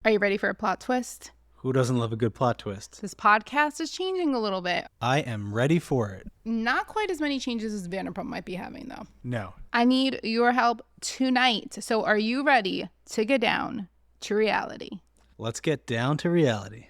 Are you ready for a plot twist? Who doesn't love a good plot twist? This podcast is changing a little bit. I am ready for it. Not quite as many changes as Vanderpump might be having, though. No. I need your help tonight. So are you ready to get down to reality? Let's get down to reality.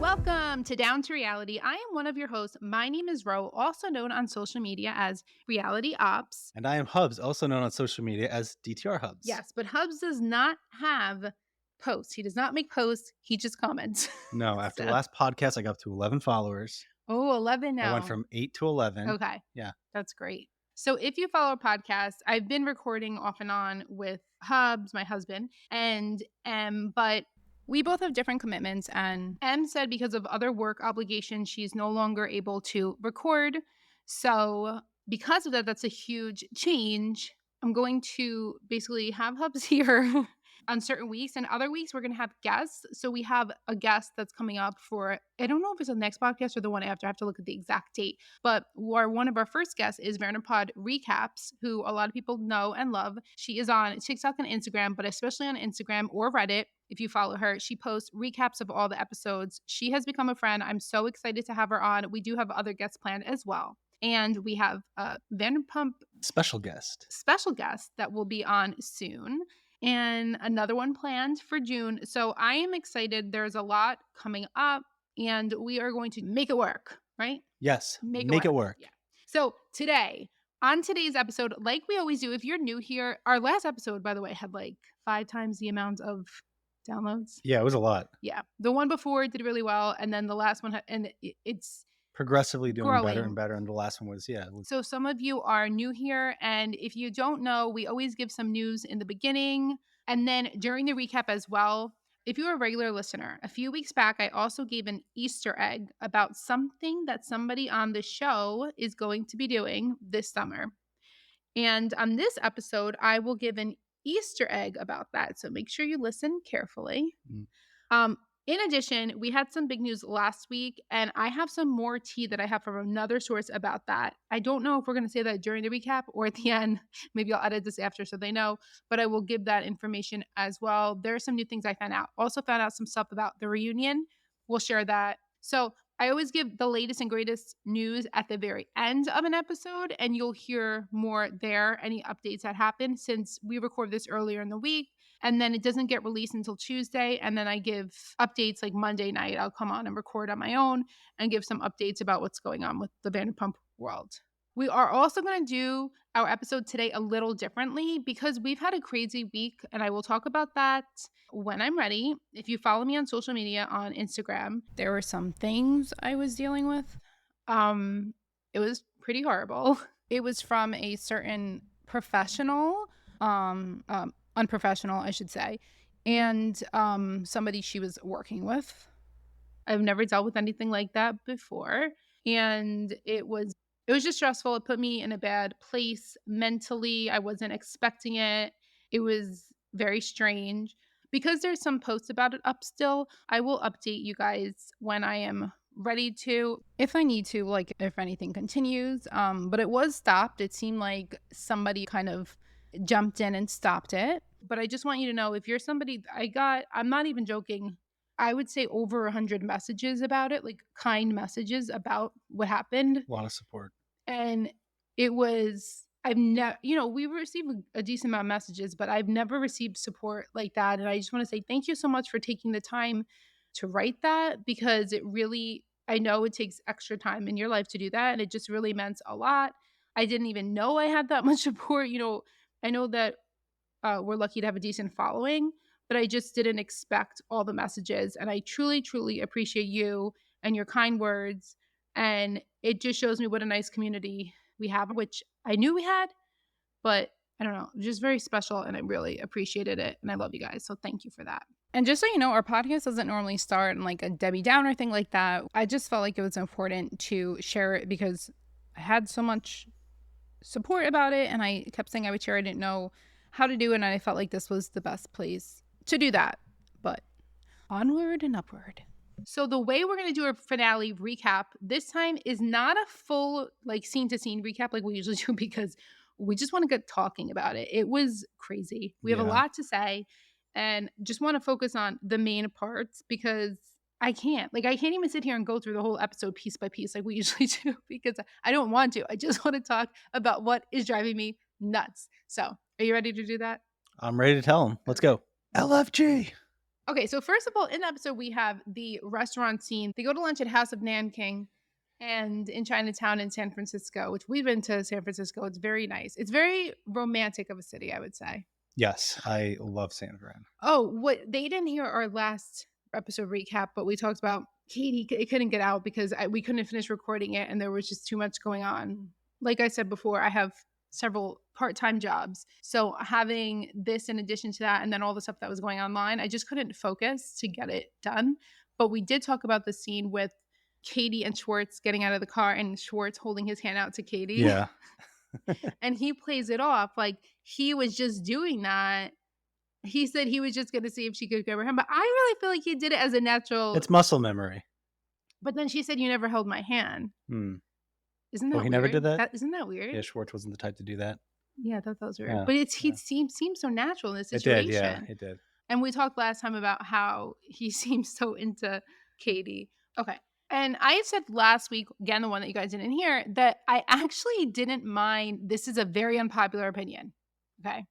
Welcome to Down to Reality. I am one of your hosts. My name is Ro, also known on social media as Reality Ops. And I am Hubs, also known on social media as DTR Hubs. Yes, but Hubs does not have posts. He does not make posts. He just comments. No, after the last podcast, I got up to 11 followers. Oh, 11 now. I went from 8 to 11. Okay. Yeah. That's great. So if you follow our podcast, I've been recording off and on with Hubs, my husband, and but we both have different commitments, and Em said because of other work obligations, she's no longer able to record. So because of that, that's a huge change. I'm going to basically have Hubs here on certain weeks, and other weeks we're going to have guests. So we have a guest that's coming up for, I don't know if it's the next podcast or the one after. I have to look at the exact date. But one of our first guests is Vanderpump Recaps, who a lot of people know and love. She is on TikTok and Instagram, but especially on Instagram or Reddit. If you follow her, she posts recaps of all the episodes. She has become a friend. I'm so excited to have her on. We do have other guests planned as well. And we have a Vanderpump special guest that will be on soon. And another one planned for June. So I am excited. There's a lot coming up and we are going to make it work, right? Yes. Make it work. Yeah. So on today's episode, like we always do, if you're new here, our last episode, by the way, had like 5 times the amount of downloads. Yeah, it was a lot. Yeah. The one before did really well. And then the last one, it's progressively doing growing better and better. And the last one was, So some of you are new here. And if you don't know, we always give some news in the beginning and then during the recap as well. If you're a regular listener, a few weeks back, I also gave an Easter egg about something that somebody on the show is going to be doing this summer. And on this episode, I will give an Easter egg about that. So make sure you listen carefully. In addition, we had some big news last week, and I have some more tea that I have from another source about that. I don't know if we're going to say that during the recap or at the end. Maybe I'll edit this after so they know, but I will give that information as well. There are some new things I found out. Also found out some stuff about the reunion. We'll share that. So I always give the latest and greatest news at the very end of an episode, and you'll hear more there, any updates that happen since we record this earlier in the week. And then it doesn't get released until Tuesday. And then I give updates like Monday night. I'll come on and record on my own and give some updates about what's going on with the Vanderpump world. We are also going to do our episode today a little differently because we've had a crazy week. And I will talk about that when I'm ready. If you follow me on social media on Instagram, there were some things I was dealing with. It was pretty horrible. It was from a certain professional, unprofessional, I should say, and somebody she was working with. I've never dealt with anything like that before, and it was just stressful. It put me in a bad place mentally. I wasn't expecting it. It was very strange. Because there's some posts about it up still, I will update you guys when I am ready to, if I need to, like if anything continues. But it was stopped. It seemed like somebody kind of jumped in and stopped it. But I just want you to know, if you're somebody, I'm not even joking, I would say over 100 messages about it, like kind messages about what happened. A lot of support. And it was, we received a decent amount of messages, but I've never received support like that. And I just want to say thank you so much for taking the time to write that, because it really, I know it takes extra time in your life to do that. And it just really meant a lot. I didn't even know I had that much support. I know that we're lucky to have a decent following, but I just didn't expect all the messages. And I truly, truly appreciate you and your kind words. And it just shows me what a nice community we have, which I knew we had, but I don't know, just very special. And I really appreciated it. And I love you guys. So thank you for that. And just so you know, our podcast doesn't normally start in like a Debbie Downer thing like that. I just felt like it was important to share it because I had so much support about it, and I kept saying I would share. I didn't know how to do it, and I felt like this was the best place to do that. But onward and upward. So the way we're going to do a finale recap this time is not a full like scene to scene recap like we usually do, because we just want to get talking about it. It was crazy. We have a lot to say and just want to focus on the main parts, because I can't even sit here and go through the whole episode piece by piece like we usually do, because I don't want to. I just want to talk about what is driving me nuts. So are you ready to do that? I'm ready to tell them. Let's go. LFG. Okay, so first of all, in the episode, we have the restaurant scene. They go to lunch at House of Nanking and in Chinatown in San Francisco, which we've been to San Francisco. It's very nice. It's very romantic of a city, I would say. Yes, I love San Fran. Oh, what they didn't hear our last episode recap, but we talked about Katie. It couldn't get out because we couldn't finish recording it and there was just too much going on. Like I said before, I have several part-time jobs. So having this in addition to that, and then all the stuff that was going online, I just couldn't focus to get it done. But we did talk about the scene with Katie and Schwartz getting out of the car and Schwartz holding his hand out to Katie. Yeah. And he plays it off like he was just doing that. He said he was just going to see if she could grab her hand. But I really feel like he did it as a natural. It's muscle memory. But then she said, "You never held my hand." Isn't that weird? He never did that? Isn't that weird? Yeah, Schwartz wasn't the type to do that. Yeah, I thought that was weird. Yeah, but he seemed so natural in this situation. It did, yeah, it did. And we talked last time about how he seems so into Katie. Okay. And I said last week, again, the one that you guys didn't hear, that I actually didn't mind. This is a very unpopular opinion. Okay.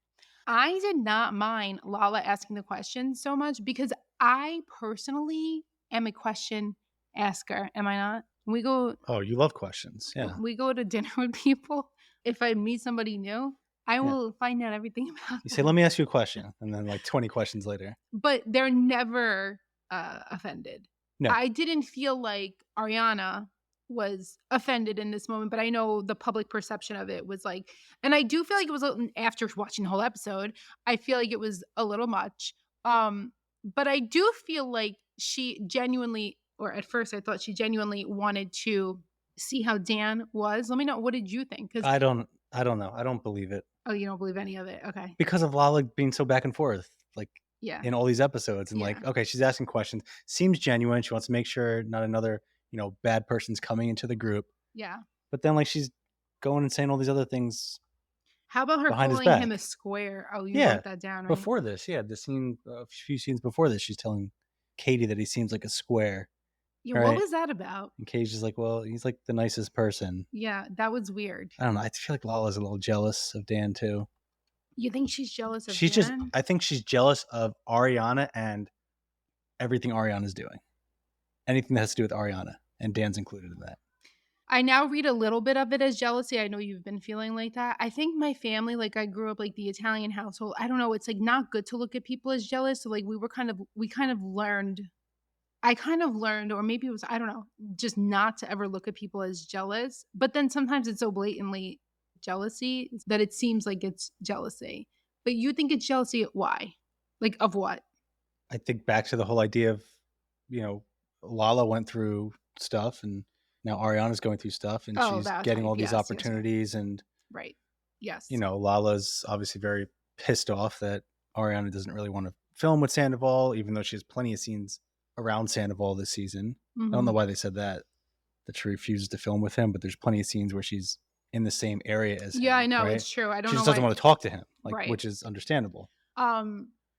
I did not mind Lala asking the question so much because I personally am a question asker. Am I not? We go. Oh, you love questions. Yeah. We go to dinner with people. If I meet somebody new, I will find out everything about them. You say, "Let me ask you a question," and then like 20 questions later. But they're never offended. No. I didn't feel like Ariana was offended in this moment, but I know the public perception of it was like, and I do feel like it was after watching the whole episode, I feel like it was a little much. But I do feel like she genuinely, or at first I thought she genuinely wanted to see how Dan was. Let me know, what did you think? Because I don't know. I don't believe it. Oh, you don't believe any of it? Okay. Because of Lala being so back and forth, like in all these episodes, and like, okay, she's asking questions, seems genuine. She wants to make sure not another, bad person's coming into the group. Yeah. But then like she's going and saying all these other things. How about her calling him a square? Oh, you wrote that down, right? Before this, the scene, a few scenes before this, she's telling Katie that he seems like a square. Yeah, right? What was that about? And Katie's just like, well, he's like the nicest person. Yeah, that was weird. I don't know. I feel like Lala's a little jealous of Dan too. You think she's jealous of Dan? I think she's jealous of Ariana and everything Ariana's doing. Anything that has to do with Ariana, and Dan's included in that. I now read a little bit of it as jealousy. I know you've been feeling like that. I think my family, like I grew up like the Italian household. I don't know. It's like not good to look at people as jealous. So like we kind of learned, or maybe it was, I don't know, just not to ever look at people as jealous. But then sometimes it's so blatantly jealousy that it seems like it's jealousy. But you think it's jealousy? Why? Like of what? I think back to the whole idea of, Lala went through stuff and now Ariana's going through stuff and she's getting all these opportunities and right. Yes. Lala's obviously very pissed off that Ariana doesn't really want to film with Sandoval, even though she has plenty of scenes around Sandoval this season. Mm-hmm. I don't know why they said that she refuses to film with him, but there's plenty of scenes where she's in the same area as him. Yeah, I know. Right? It's true. I don't know. She just doesn't want to talk to him, which is understandable.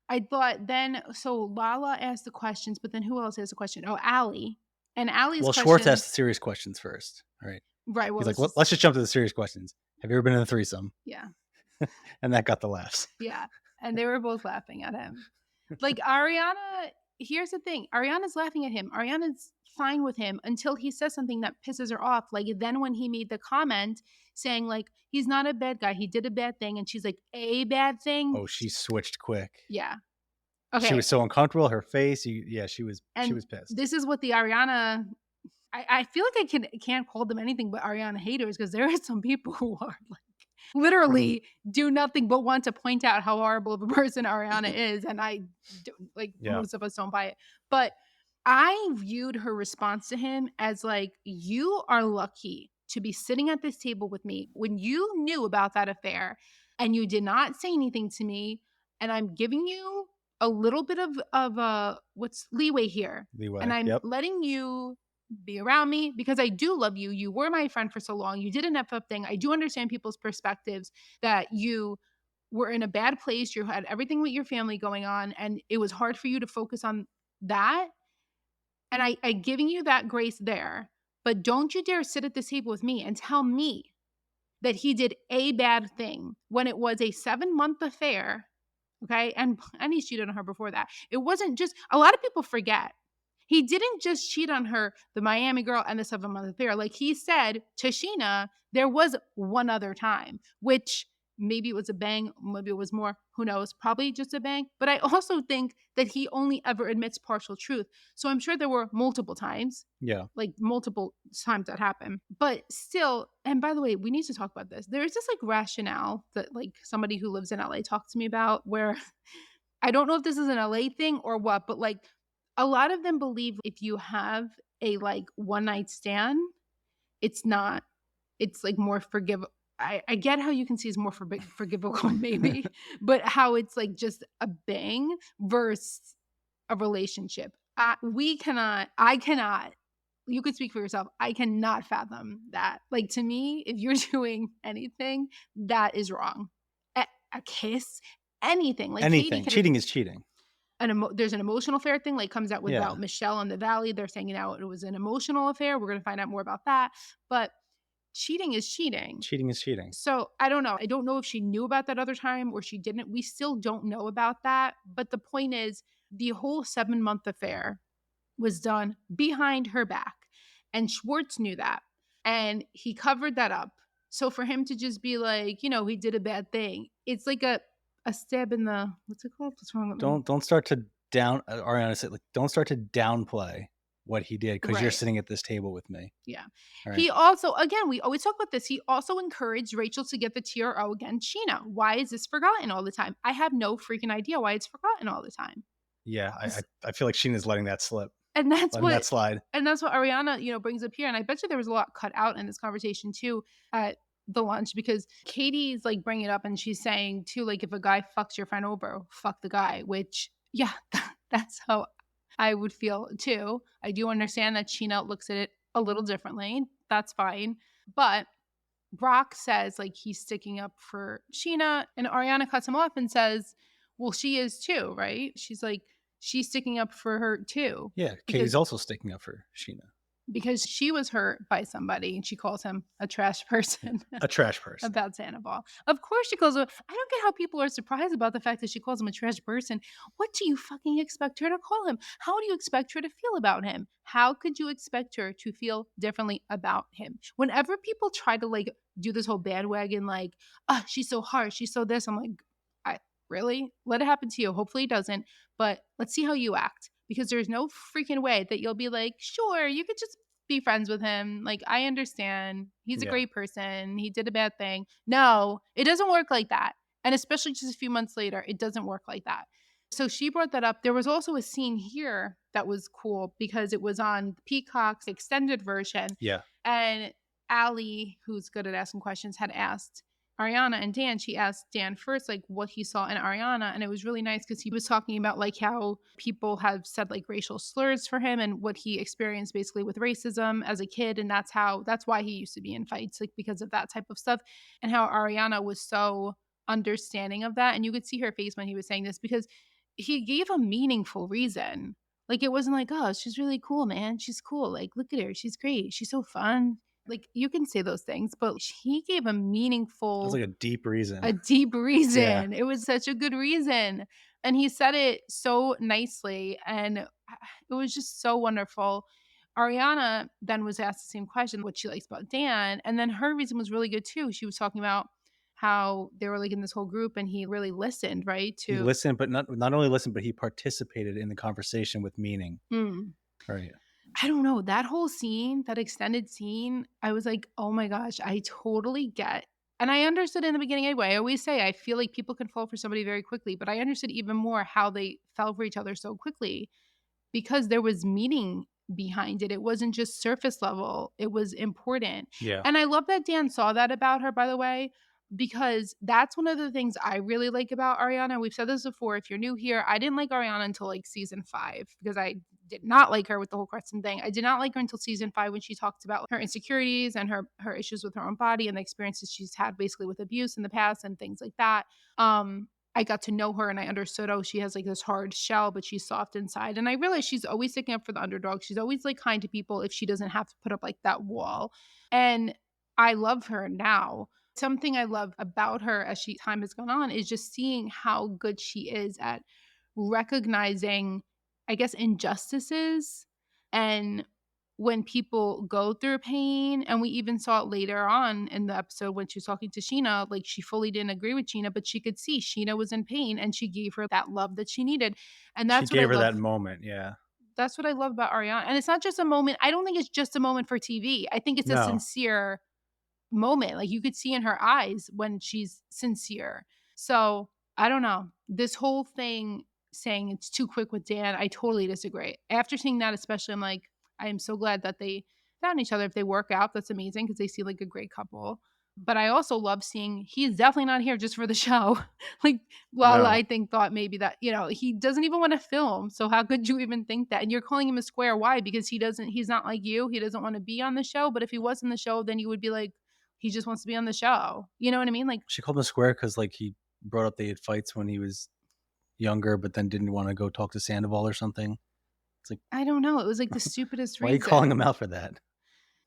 I thought then, so Lala asked the questions, but then who else asked the question? Oh, Allie. And Allie's questions. Schwartz asked the serious questions first, right? Right. He's like, let's just jump to the serious questions. Have you ever been in a threesome? Yeah. And that got the laughs. Yeah. And they were both laughing at him. Like Ariana, here's the thing. Ariana's laughing at him. Ariana's fine with him until he says something that pisses her off. Like then when he made the comment saying like, he's not a bad guy. He did a bad thing. And she's like, a bad thing? Oh, she switched quick. Yeah. Okay. She was so uncomfortable. Her face, she was pissed. This is what the Ariana, I feel like I can't call them anything but Ariana haters, because there are some people who are like literally do nothing but want to point out how horrible of a person Ariana is. And most of us don't buy it. But I viewed her response to him as like, you are lucky to be sitting at this table with me when you knew about that affair and you did not say anything to me, and I'm giving you a little bit of what's leeway here. Leeway. And I'm Yep. letting you be around me because I do love you. You were my friend for so long. You did an F up thing. I do understand people's perspectives that you were in a bad place. You had everything with your family going on, and it was hard for you to focus on that. And I giving you that grace there. But don't you dare sit at this table with me and tell me that he did a bad thing when it was a 7-month affair. Okay. And he cheated on her before that. It wasn't just, a lot of people forget. He didn't just cheat on her, the Miami girl, and the 7-month affair. Like he said to Scheana, there was one other time, which maybe it was a bang, maybe it was more, who knows, probably just a bang. But I also think that he only ever admits partial truth. So I'm sure there were multiple times. Yeah. Like multiple times that happened. But still, and by the way, we need to talk about this. There's this like rationale that like somebody who lives in LA talked to me about where I don't know if this is an LA thing or what, but like a lot of them believe if you have a like one night stand, it's like more forgivable. I get how you can see it's more forgivable maybe, but how it's like just a bang versus a relationship. I cannot, you could speak for yourself. I cannot fathom that. Like to me, if you're doing anything, that is wrong. A kiss, anything. Like anything. Cheating is cheating. There's an emotional affair thing like comes out with about Michelle in the Valley. They're saying it was an emotional affair. We're going to find out more about that. But cheating is cheating. Cheating is cheating. So I don't know. I don't know if she knew about that other time or she didn't. We still don't know about that. But the point is, the whole 7-month affair was done behind her back. And Schwartz knew that. And he covered that up. So for him to just be like, he did a bad thing, it's like a stab in the, what's it called? What's wrong with me? Don't start to Ariana said, like, don't start to downplay what he did because you're sitting at this table with me. Yeah. Right. He also, again, we always talk about this. He also encouraged Rachel to get the TRO against Scheana. Why is this forgotten all the time? I have no freaking idea why it's forgotten all the time. Yeah. I feel like Scheana's letting that slip. And that's that slide. And that's what Ariana, brings up here. And I bet you there was a lot cut out in this conversation too at the lunch because Katie's like bringing it up and she's saying too, like if a guy fucks your friend over, fuck the guy, which that's how I would feel too. I do understand that Scheana looks at it a little differently. That's fine. But Brock says like he's sticking up for Scheana and Ariana cuts him off and says, well, she is too, right? She's like, she's sticking up for her too. Yeah, Katie's also sticking up for Scheana. Because she was hurt by somebody and she calls him a trash person. A trash person. About Sandoval. Of course she calls him. I don't get how people are surprised about the fact that she calls him a trash person. What do you fucking expect her to call him? How do you expect her to feel about him? How could you expect her to feel differently about him? Whenever people try to like do this whole bandwagon, like, oh, she's so harsh, she's so this, I'm like, really? Let it happen to you. Hopefully it doesn't. But let's see how you act. Because there's no freaking way that you'll be like, sure, you could just be friends with him. Like, I understand. He's a great person. He did a bad thing. No, it doesn't work like that. And especially just a few months later, it doesn't work like that. So she brought that up. There was also a scene here that was cool because it was on Peacock's extended version. Yeah. And Allie, who's good at asking questions, had asked Ariana and Dan, she asked Dan first, like what he saw in Ariana. And it was really nice because he was talking about like how people have said like racial slurs for him and what he experienced basically with racism as a kid. And that's why he used to be in fights, like because of that type of stuff. And how Ariana was so understanding of that. And you could see her face when he was saying this because he gave a meaningful reason. Like it wasn't like, oh, she's really cool, man. She's cool. Like, look at her. She's great. She's so fun. Like you can say those things, but he gave a meaningful. It was like a deep reason. Yeah. It was such a good reason. And he said it so nicely. And it was just so wonderful. Ariana then was asked the same question, what she likes about Dan. And then her reason was really good too. She was talking about how they were like in this whole group and he really listened, right? He listened, but not only listened, but he participated in the conversation with meaning. Right. I don't know, that whole scene, that extended scene, I was like, oh my gosh, I totally get. And I understood in the beginning anyway. I always say I feel like people can fall for somebody very quickly, but I understood even more how they fell for each other so quickly because there was meaning behind it. It wasn't just surface level. It was important. Yeah. And I love that Dan saw that about her, by the way, because that's one of the things I really like about Ariana. We've said this before. If you're new here, I didn't like Ariana until like season 5 because I did not like her with the whole Kristen thing. I did not like her until season 5 when she talked about her insecurities and her issues with her own body and the experiences she's had basically with abuse in the past and things like that. I got to know her and I understood, oh, she has like this hard shell, but she's soft inside. And I realized she's always sticking up for the underdog. She's always like kind to people if she doesn't have to put up like that wall. And I love her now. Something I love about her as time has gone on is just seeing how good she is at recognizing, I guess, injustices and when people go through pain. And we even saw it later on in the episode when she was talking to Scheana, like she fully didn't agree with Scheana, but she could see Scheana was in pain and she gave her that love that she needed. And She that's what I gave her love. that moment. Yeah. That's what I love about Ariana. And it's not just a moment. I don't think it's just a moment for TV. I think it's a No. sincere moment. Like you could see in her eyes when she's sincere. So I don't know. This whole thing saying it's too quick with Dan, I totally disagree. After seeing that, especially, I'm like, I am so glad that they found each other. If they work out, that's amazing because they seem like a great couple. But I also love seeing he's definitely not here just for the show. Like Lala, No. I think, thought maybe that, he doesn't even want to film. So how could you even think that? And you're calling him a square. Why? Because he's not like you. He doesn't want to be on the show. But if he was in the show, then you would be like, he just wants to be on the show. You know what I mean? Like, She called him a square because like he brought up they had fights when he was younger, but then didn't want to go talk to Sandoval or something. It's like, I don't know. It was like the stupidest why reason. are you calling him out for that?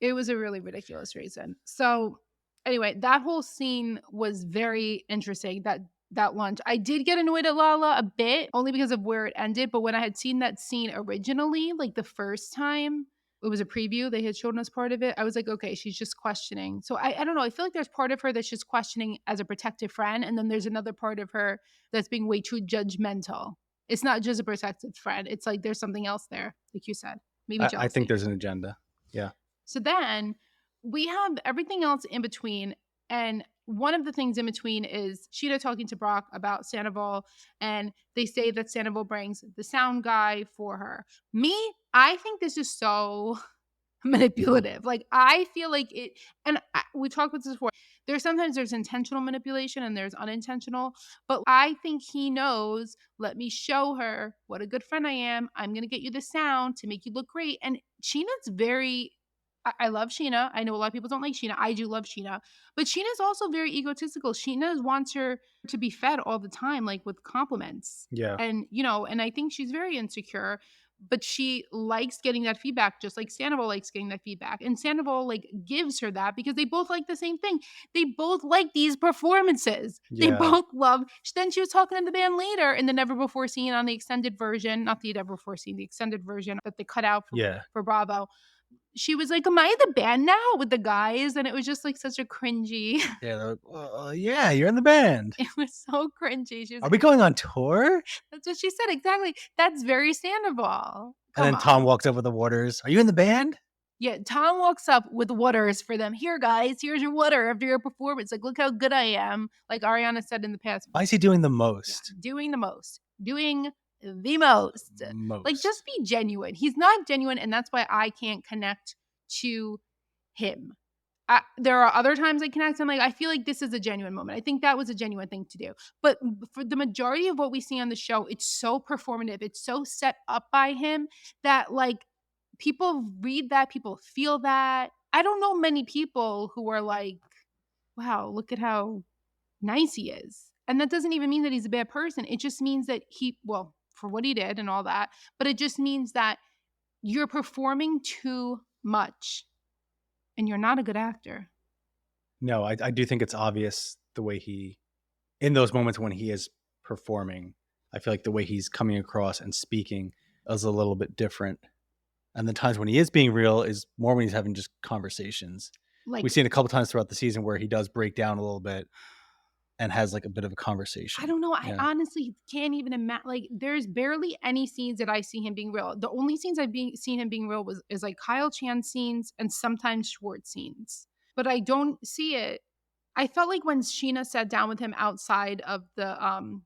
It was a really ridiculous reason. So anyway, that whole scene was very interesting. That lunch. I did get annoyed at Lala a bit, only because of where it ended. But when I had seen that scene originally, like the first time, it was a preview. They had shown us part of it. I was like, okay, she's just questioning. So I don't know. I feel like there's part of her that's just questioning as a protective friend. And then there's another part of her that's being way too judgmental. It's not just a protective friend. It's like there's something else there, like you said. Maybe jealousy. I think there's an agenda. Yeah. So then we have everything else in between. And one of the things in between is Scheana talking to Brock about Sandoval. And they say that Sandoval brings the sound guy for her. I think this is so manipulative. Like, I feel like it, and we talked about this before. There's intentional manipulation and there's unintentional, but I think he knows, let me show her what a good friend I am. I'm going to get you the sound to make you look great. And Sheena's I love Scheana. I know a lot of people don't like Scheana. I do love Scheana. But Sheena's also very egotistical. Scheana wants her to be fed all the time, like with compliments. Yeah. And, and I think she's very insecure, but she likes getting that feedback, just like Sandoval likes getting that feedback. And Sandoval, like, gives her that because they both like the same thing. They both like these performances. Yeah. They both love. Then she was talking to the band later in the Never Before Seen on the extended version, not the Never Before Seen, the extended version that they cut out for Bravo. She was like, am I in the band now with the guys? And it was just like such a cringy. Yeah, they're like, well, yeah, you're in the band. It was so cringy. She was Are we going on tour? That's what she said. Exactly. That's very Sandoval. And then Tom walks up with the waters. Are you in the band? Yeah, Tom walks up with waters for them. Here, guys, here's your water after your performance. Like, look how good I am. Like Ariana said in the past. Why is he doing the most? Yeah, doing the most. Doing the most. Like, just be genuine. He's not genuine, and that's why I can't connect to him. There are other times I connect. I'm like, I feel like this is a genuine moment. I think that was a genuine thing to do. But for the majority of what we see on the show, it's so performative. It's so set up by him that, like, people read that, people feel that. I don't know many people who are like, wow, look at how nice he is. And that doesn't even mean that he's a bad person. It just means that for what he did and all that, but it just means that you're performing too much and you're not a good actor. No, I do think it's obvious the way in those moments when he is performing, I feel like the way he's coming across and speaking is a little bit different. And the times when he is being real is more when he's having just conversations. Like, we've seen a couple times throughout the season where he does break down a little bit and has like a bit of a conversation. I don't know. Yeah. I honestly can't even imagine. Like, there's barely any scenes that I see him being real. The only scenes I've seen him being real is like Kyle Chan scenes and sometimes Schwartz scenes. But I don't see it. I felt like when Scheana sat down with him outside of the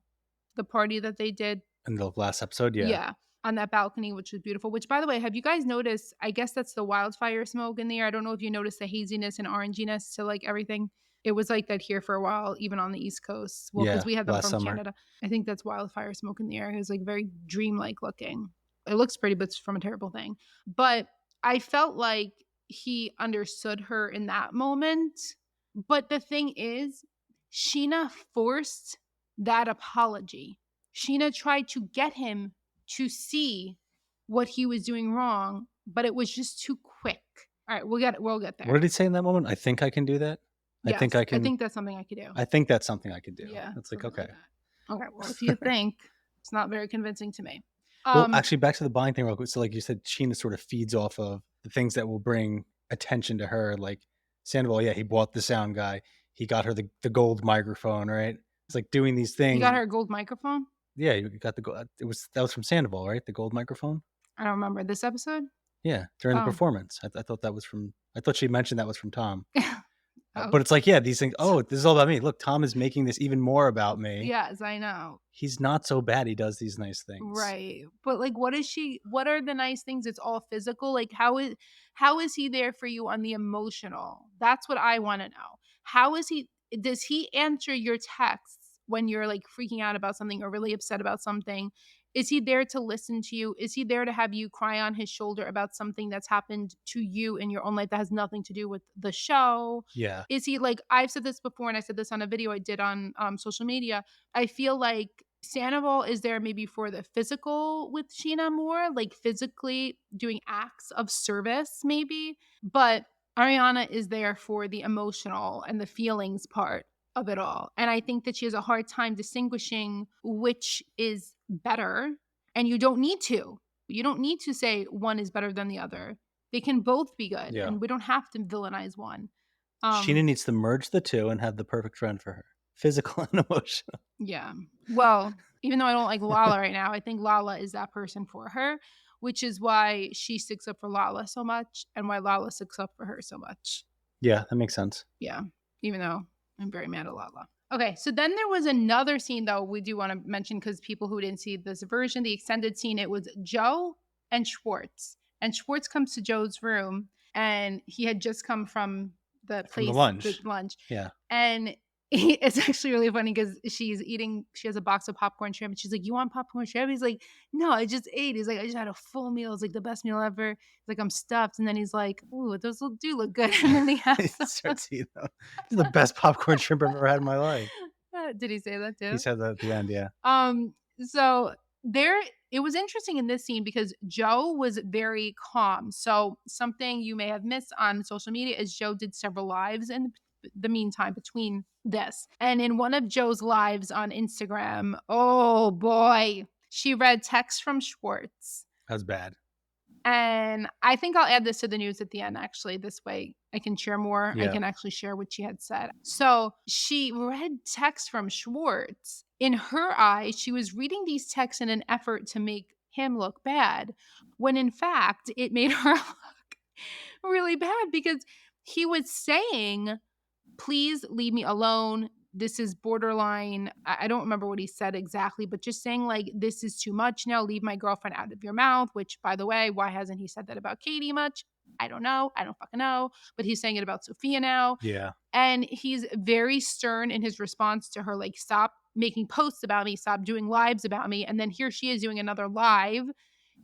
party that they did in the last episode, yeah, on that balcony, which was beautiful. Which, by the way, have you guys noticed? I guess that's the wildfire smoke in the air. I don't know if you noticed the haziness and oranginess to like everything. It was like that here for a while, even on the East Coast. Well, because we had them last from summer. Canada. I think that's wildfire smoke in the air. It was like very dreamlike looking. It looks pretty, but it's from a terrible thing. But I felt like he understood her in that moment. But the thing is, Scheana forced that apology. Scheana tried to get him to see what he was doing wrong, but it was just too quick. All right, we'll get there. What did he say in that moment? I think I can do that. Yes, I think that's something I could do. I think that's something I could do. Yeah, it's like okay. Okay, well, if you think, it's not very convincing to me. Well, actually, back to the buying thing real quick. So, like you said, Scheana sort of feeds off of the things that will bring attention to her. Like Sandoval, he bought the sound guy. He got her the gold microphone, right? It's like doing these things. You got her a gold microphone? Yeah, you got the gold. That was from Sandoval, right? The gold microphone. I don't remember this episode. Yeah, during the performance, I thought that was from. I thought she mentioned that was from Tom. But it's like, these things. Oh, this is all about me. Look, Tom is making this even more about me. Yes, I know. He's not so bad. He does these nice things. Right. But like, what are the nice things? It's all physical. Like, how is he there for you on the emotional? That's what I want to know. Does he answer your texts when you're like freaking out about something or really upset about something? Is he there to listen to you? Is he there to have you cry on his shoulder about something that's happened to you in your own life that has nothing to do with the show? Yeah. Is he like, I've said this before and I said this on a video I did on social media. I feel like Sandoval is there maybe for the physical with Scheana more, like physically doing acts of service maybe. But Ariana is there for the emotional and the feelings part of it all. And I think that she has a hard time distinguishing which is better. And you don't need to. You don't need to say one is better than the other. They can both be good. Yeah. And we don't have to villainize one. Scheana needs to merge the two and have the perfect friend for her. Physical and emotional. Yeah. Well, even though I don't like Lala right now, I think Lala is that person for her, which is why she sticks up for Lala so much and why Lala sticks up for her so much. Yeah, that makes sense. Yeah. Even though I'm very mad at Lala. Okay, so then there was another scene, though, we do want to mention because people who didn't see this version, the extended scene, it was Joe and Schwartz. And Schwartz comes to Joe's room, and he had just come from the place. From the lunch. Yeah. And it's actually really funny because she has a box of popcorn shrimp. And she's like, you want popcorn shrimp? He's like, no, I just ate. He's like, I just had a full meal. It's like the best meal ever. He's like, I'm stuffed. And then he's like, ooh, those do look good. And then he has the best popcorn shrimp I've ever had in my life. Did he say that too? He said that at the end, yeah. So it was interesting in this scene because Joe was very calm. So something you may have missed on social media is Joe did several lives in the meantime between this. And in one of Joe's lives on Instagram, oh boy, she read text from Schwartz. That was bad. And I think I'll add this to the news at the end, actually. This way I can share more. Yeah. I can actually share what she had said. So she read text from Schwartz. In her eyes, she was reading these texts in an effort to make him look bad, when in fact, it made her look really bad because he was saying, please leave me alone. This is borderline. I don't remember what he said exactly, but just saying like, this is too much now. Leave my girlfriend out of your mouth, which by the way, why hasn't he said that about Katie much? I don't know. I don't fucking know. But he's saying it about Sophia now. Yeah. And he's very stern in his response to her, like, stop making posts about me, stop doing lives about me. And then here she is doing another live,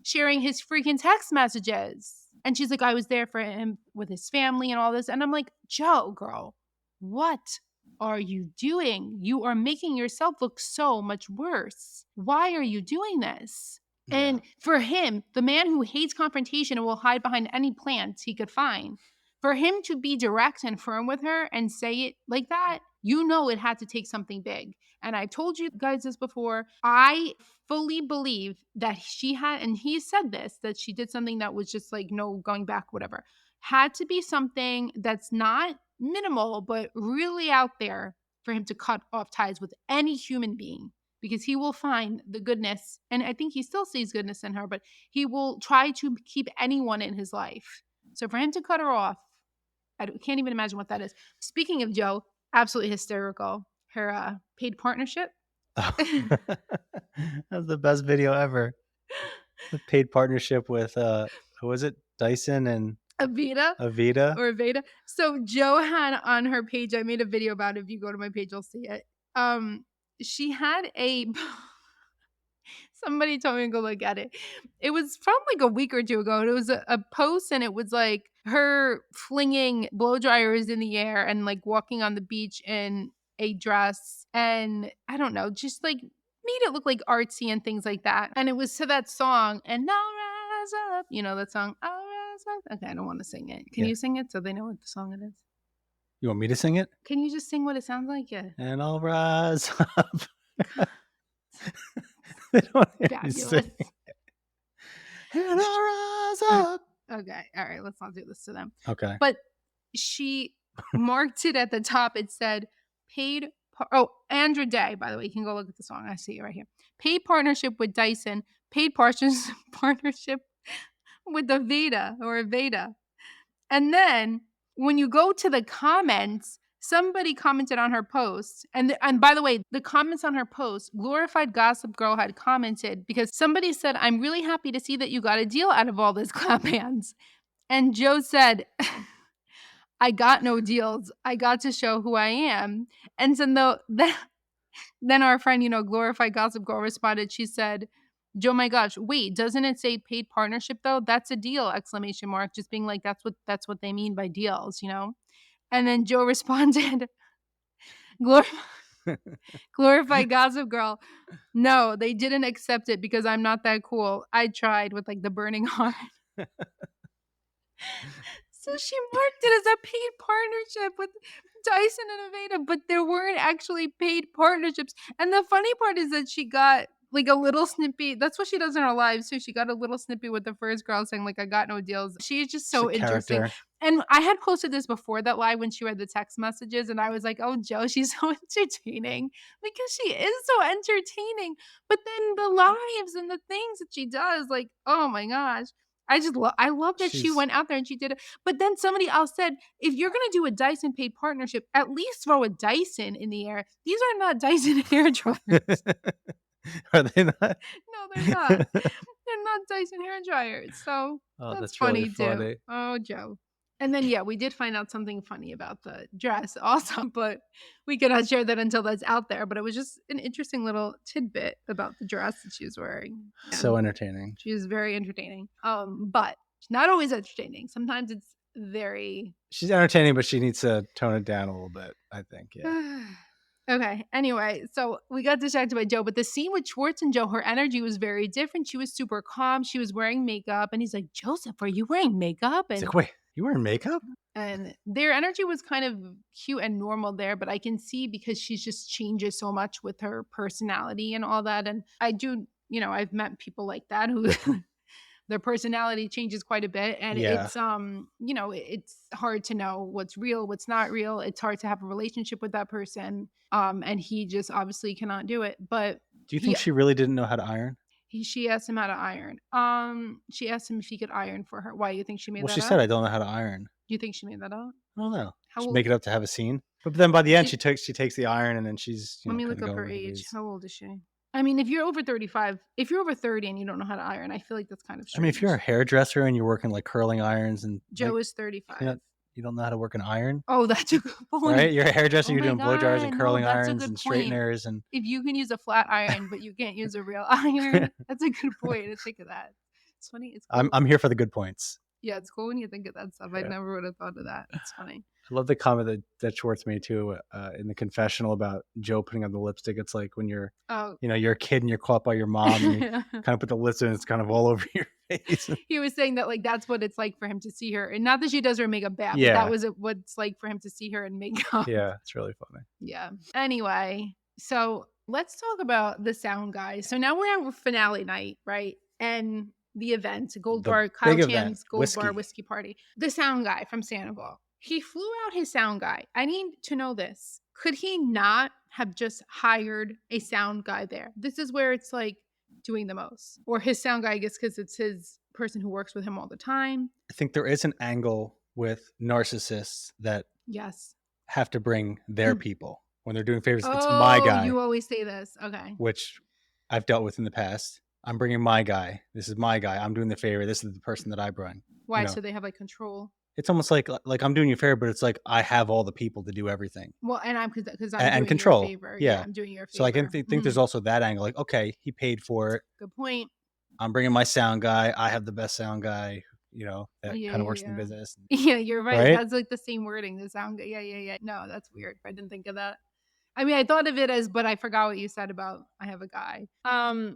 sharing his freaking text messages. And she's like, I was there for him with his family and all this. And I'm like, Joe, girl, what are you doing? You are making yourself look so much worse. Why are you doing this? Yeah. And for him, the man who hates confrontation and will hide behind any plants he could find, for him to be direct and firm with her and say it like that, you know it had to take something big. And I've told you guys this before. I fully believe that she had, and he said this, that she did something that was just like, no, going back, whatever. Had to be something that's not minimal, but really out there for him to cut off ties with any human being, because he will find the goodness. And I think he still sees goodness in her, but he will try to keep anyone in his life. So for him to cut her off, I can't even imagine what that is. Speaking of Joe, absolutely hysterical. Her paid partnership. That's the best video ever. The paid partnership with who was it? Dyson and Aveda. Aveda. So Joe had on her page, I made a video about it. If you go to my page, you'll see it. She had a somebody told me to go look at it. It was from like a week or two ago. It was a post, and it was like her flinging blow dryers in the air and like walking on the beach in a dress, and I don't know, just like made it look like artsy and things like that. And it was to that song, and now rise up. You know that song, I'll rise up. Okay, I don't want to sing it. Can you sing it so they know what the song it is? You want me to sing it? Can you just sing what it sounds like? Yeah. And I'll rise up. They don't hear me sing. And I'll rise up. Okay, all right, let's not do this to them. Okay. But she marked it at the top. It said paid. Andra Day, by the way, you can go look at the song. I see it right here. Paid partnership with Dyson. Paid partnership with Aveda. And then when you go to the comments, somebody commented on her post. And by the way, the comments on her post, Glorified Gossip Girl had commented because somebody said, I'm really happy to see that you got a deal out of all this clap hands. And Joe said, I got no deals. I got to show who I am. And so then our friend, Glorified Gossip Girl responded. She said, Joe, my gosh, wait, doesn't it say paid partnership though? That's a deal, ! Just being like, that's what they mean by deals, And then Joe responded, Glorified Gossip Girl, no, they didn't accept it because I'm not that cool. I tried with like the burning heart. So she marked it as a paid partnership with Dyson and Aveda, but there weren't actually paid partnerships. And the funny part is that she got like a little snippy. That's what she does in her lives too. She got a little snippy with the first girl saying like, I got no deals. She's just so interesting. Character. And I had posted this before that live when she read the text messages, and I was like, oh, Joe, she's so entertaining because she is so entertaining. But then the lives and the things that she does, like, oh my gosh. I love that she went out there and she did it. But then somebody else said, if you're going to do a Dyson paid partnership, at least throw a Dyson in the air. These are not Dyson hair dryers. Are they not? No, they're not. They're not Dyson hair dryers. So that's funny, really funny too. Oh, Joe. And then, we did find out something funny about the dress also, but we cannot share that until that's out there. But it was just an interesting little tidbit about the dress that she was wearing. So entertaining. She was very entertaining. But she's not always entertaining. Sometimes it's very... She's entertaining, but she needs to tone it down a little bit, I think, yeah. Okay, anyway, so we got distracted by Joe, but the scene with Schwartz and Joe, her energy was very different. She was super calm. She was wearing makeup, and he's like, Joseph, are you wearing makeup? And he's like, wait, you wearing makeup? And their energy was kind of cute and normal there, but I can see because she just changes so much with her personality and all that. And I do, I've met people like that who their personality changes quite a bit. And it's, it's hard to know what's real, what's not real. It's hard to have a relationship with that person. And he just obviously cannot do it. But do you think she really didn't know how to iron? She asked him how to iron. She asked him if he could iron for her. Why do you think she made that up? Well, she said, I don't know how to iron. Do you think she made that up? I don't know. She make it up to have a scene. But then by the end, she takes the iron and then she's... Let me look up her age. How old is she? I mean, if you're over 35, if you're over 30 and you don't know how to iron, I feel like that's kind of strange. I mean, if you're a hairdresser and you're working like curling irons and... Joe is 35. You don't know how to work an iron? Oh, that's a good point. Right? You're a hairdresser, you're doing blow dryers and curling irons and straighteners. And if you can use a flat iron, but you can't use a real iron, that's a good point to think of that. It's funny. It's cool. I'm here for the good points. Yeah, it's cool when you think of that stuff. I never would have thought of that. It's funny. I love the comment that Schwartz made too in the confessional about Joe putting on the lipstick. It's like when you're, you're a kid and you're caught by your mom and you kind of put the lipstick and it's kind of all over your face. He was saying that like that's what it's like for him to see her, and not that she does her makeup bad. Yeah, but that was what it's like for him to see her in makeup. Yeah, it's really funny. Yeah. Anyway, so let's talk about the sound guy. So now we're at finale night, right? And the event, Kyle Chan's Gold Bar Whiskey Party. The sound guy from Sandoval. He flew out his sound guy. I need to know this. Could he not have just hired a sound guy there? This is where it's like doing the most. Or his sound guy, I guess, because it's his person who works with him all the time. I think there is an angle with narcissists that have to bring their people. When they're doing favors, it's my guy. You always say this. Okay. Which I've dealt with in the past. I'm bringing my guy. This is my guy. I'm doing the favor. This is the person that I bring. Why? You know, So they have like control. it's almost like I'm doing you a favor, but it's like I have all the people to do everything. Well, and I'm because I'm And doing you a control. favor. Yeah. I'm doing you a favor. So I can think there's also that angle. Like, okay, he paid for it. Good point. I'm bringing my sound guy. I have the best sound guy, you know, that kind of works in the business. Yeah, you're right. Right? That's like the same wording. The sound guy. Yeah. No, that's weird. I didn't think of that. I mean, I thought of it as, but I forgot what you said about I have a guy.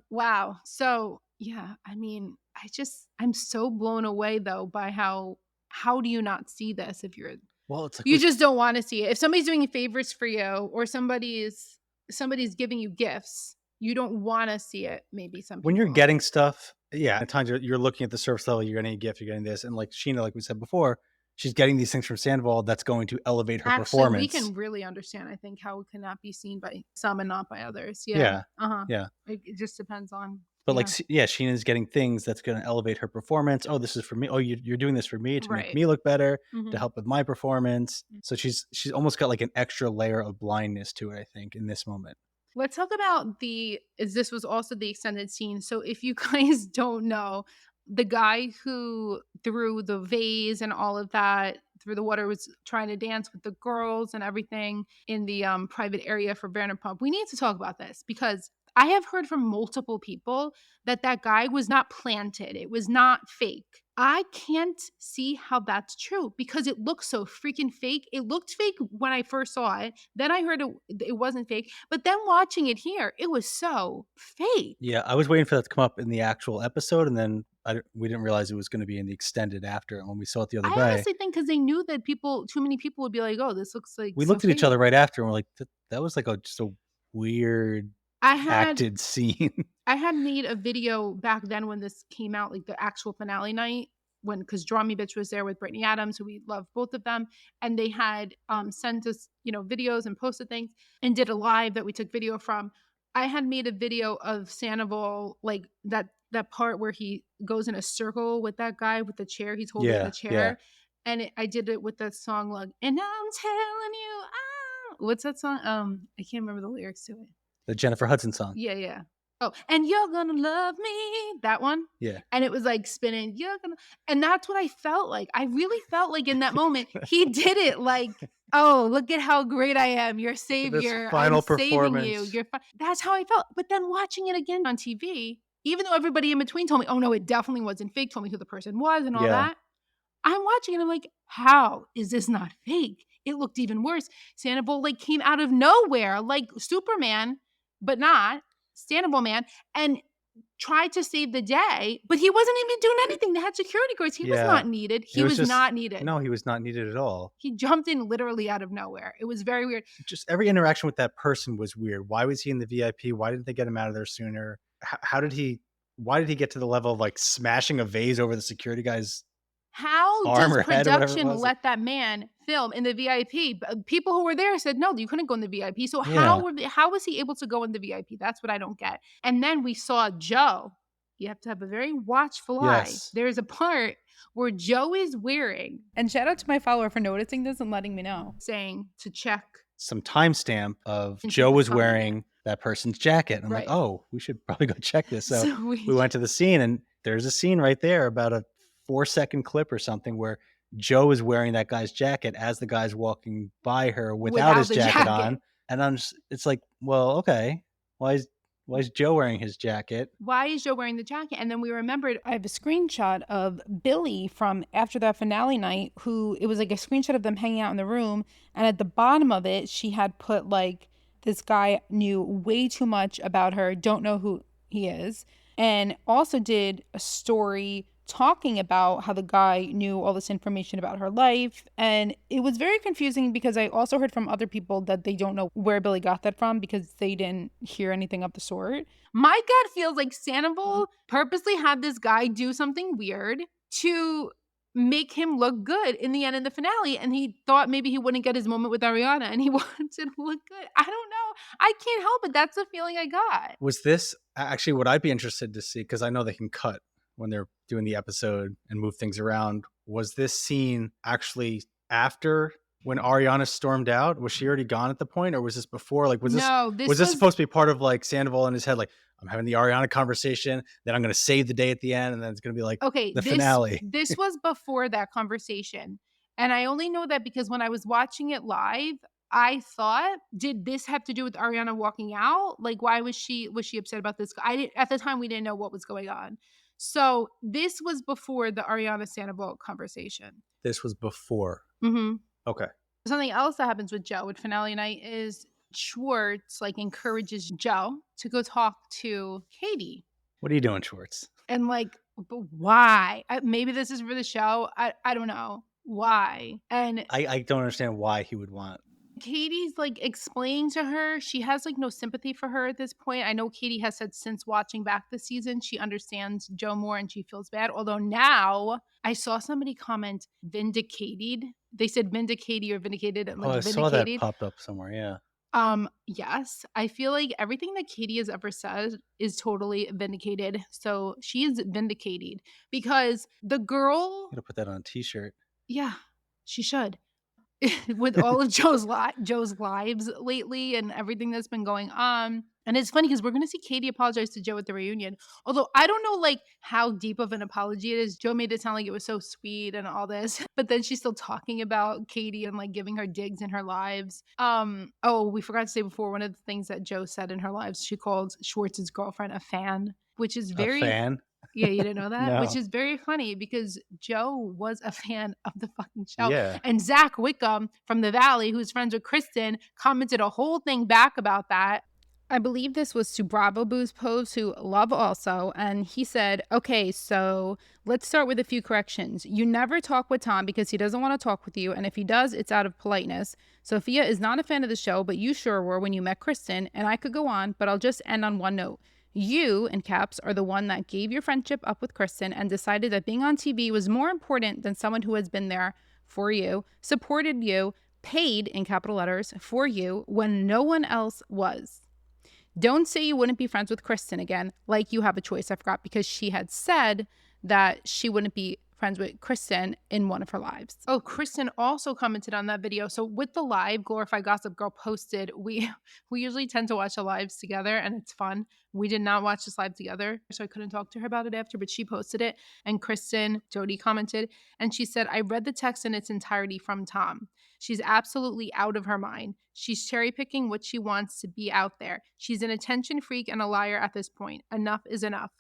Wow. So yeah, I mean, I'm so blown away though by how do you not see this if you're Well, it's like you just don't want to see it. If somebody's doing favors for you or somebody's giving you gifts, you don't want to see it. Maybe some when people. you're getting stuff, yeah, at times you're looking at the surface level, you're getting a gift, you're getting this. And like Scheana, like we said before, she's getting these things from Sandoval that's going to elevate her performance. We can really understand, I think, how it cannot be seen by some and not by others. Yeah. Yeah. It just depends on. But like, yeah, Sheena's getting things that's going to elevate her performance. Oh, this is for me. Oh, you're doing this for me to make me look better, to help with my performance. So she's almost got like an extra layer of blindness to it, I think, in this moment. Let's talk about this was also the extended scene. So if you guys don't know, the guy who threw the vase and all of that through the water was trying to dance with the girls and everything in the private area for Vanderpump. We need to talk about this because I have heard from multiple people that guy was not planted. It was not fake. I can't see how that's true because it looks so freaking fake. It looked fake when I first saw it. Then I heard it wasn't fake. But then watching it here, it was so fake. Yeah, I was waiting for that to come up in the actual episode, and then we didn't realize it was going to be in the extended after. And when we saw it the other day, I honestly think because they knew that too many people would be like, "Oh, this looks like." We looked at each other right after, and we're like, "That was like just a weird." Acted scene. I had made a video back then when this came out, like the actual finale night, because Draw Me Bitch was there with Brittany Adams, who we love both of them, and they had sent us, videos and posted things and did a live that we took video from. I had made a video of Sandoval, like that part where he goes in a circle with that guy with the chair. He's holding the chair, and I did it with that song, like, and I'm telling you, what's that song? I can't remember the lyrics to it. The Jennifer Hudson song. Yeah. Oh, and you're gonna love me. That one. Yeah. And it was like spinning. And that's what I felt like. I really felt like in that moment he did it. Like, oh, look at how great I am. Your savior. This final I'm performance. saving you. That's how I felt. But then watching it again on TV, even though everybody in between told me, oh no, it definitely wasn't fake. Told me who the person was and all that. I'm watching it. I'm like, how is this not fake? It looked even worse. Sandoval like came out of nowhere, like Superman. But not Sandoval man, and tried to save the day, but he wasn't even doing anything. They had security guards. He was not needed. He was not needed. No, he was not needed at all. He jumped in literally out of nowhere. It was very weird. Just every interaction with that person was weird. Why was he in the VIP? Why didn't they get him out of there sooner? Why did he get to the level of like smashing a vase over the security guy's How arm does or head or whatever it production was? let that man film in the VIP? People who were there said, no, you couldn't go in the VIP. So how was he able to go in the VIP? That's what I don't get. And then we saw Joe. You have to have a very watchful eye. There's a part where Joe is wearing, and shout out to my follower for noticing this and letting me know, saying to check some timestamp of Joe was wearing that person's jacket. And I'm like, oh, we should probably go check this. So we went to the scene, and there's a scene right there about a 4-second clip or something where Joe is wearing that guy's jacket as the guy's walking by her without his jacket on. And it's like, well, okay, why is Joe wearing his jacket? Why is Joe wearing the jacket? And then we remembered, I have a screenshot of Billy from after that finale night, it was like a screenshot of them hanging out in the room. And at the bottom of it, she had put like, this guy knew way too much about her, don't know who he is. And also did a story talking about how the guy knew all this information about her life. And it was very confusing because I also heard from other people that they don't know where Billy got that from because they didn't hear anything of the sort. My gut feels like Sandoval purposely had this guy do something weird to make him look good in the end of the finale. And he thought maybe he wouldn't get his moment with Ariana and he wanted to look good. I don't know. I can't help it. That's the feeling I got. Was this actually what I'd be interested to see? Because I know they can cut when they're doing the episode and move things around. Was this scene actually after when Ariana stormed out, was she already gone at the point, or was this before? Like, was No, this supposed to be part of like Sandoval in his head? Like, I'm having the Ariana conversation, then I'm going to save the day at the end, and then it's going to be like the finale. This was before that conversation, and I only know that because when I was watching it live, I thought, did this have to do with Ariana walking out? Like, why was she upset about this? At the time we didn't know what was going on. So this was before the Ariana Sandoval conversation. This was before. Mm-hmm. Okay. Something else that happens with Joe at finale night is Schwartz like encourages Joe to go talk to Katie. What are you doing, Schwartz? And like, but why? Maybe this is for the show. I don't know why. And I don't understand why he would want. Katie's like explaining to her, she has like no sympathy for her at this point. I know Katie has said since watching back this season, she understands Joe more and she feels bad. Although now I saw somebody comment vindicated. They said vindicated or vindicated. Like I saw that popped up somewhere. Yeah. Yes, I feel like everything that Katie has ever said is totally vindicated. So she is vindicated because the girl. I'm gonna put that on a t-shirt. Yeah, she should. With all of Joe's lives lately and everything that's been going on. And it's funny because we're going to see Katie apologize to Joe at the reunion. Although I don't know like how deep of an apology it is. Joe made it sound like it was so sweet and all this. But then she's still talking about Katie and like giving her digs in her lives. Oh, we forgot to say before, one of the things that Joe said in her lives, she called Schwartz's girlfriend a fan, which is very... A fan? Yeah, you didn't know that? No. Which is very funny because Joe was a fan of the fucking show. Yeah. And Zach Wickham from the Valley, who's friends with Kristen, commented a whole thing back about that. I believe this was to Bravo Boo's post, who love also. And he said, okay, so let's start with a few corrections. You never talk with Tom because he doesn't want to talk with you. And if he does, it's out of politeness. Sophia is not a fan of the show, but you sure were when you met Kristen. And I could go on, but I'll just end on one note. You, in caps, are the one that gave your friendship up with Kristen and decided that being on TV was more important than someone who has been there for you, supported you, paid, in capital letters, for you when no one else was. Don't say you wouldn't be friends with Kristen again, like you have a choice. I forgot because she had said that she wouldn't be friends with Kristen in one of her lives. Oh, Kristen also commented on that video. So with the live, Glorified Gossip Girl posted, we usually tend to watch the lives together and it's fun. We did not watch this live together, so I couldn't talk to her about it after, but she posted it. And Kristen, Jody commented, and she said, I read the text in its entirety from Tom. She's absolutely out of her mind. She's cherry picking what she wants to be out there. She's an attention freak and a liar at this point. Enough is enough.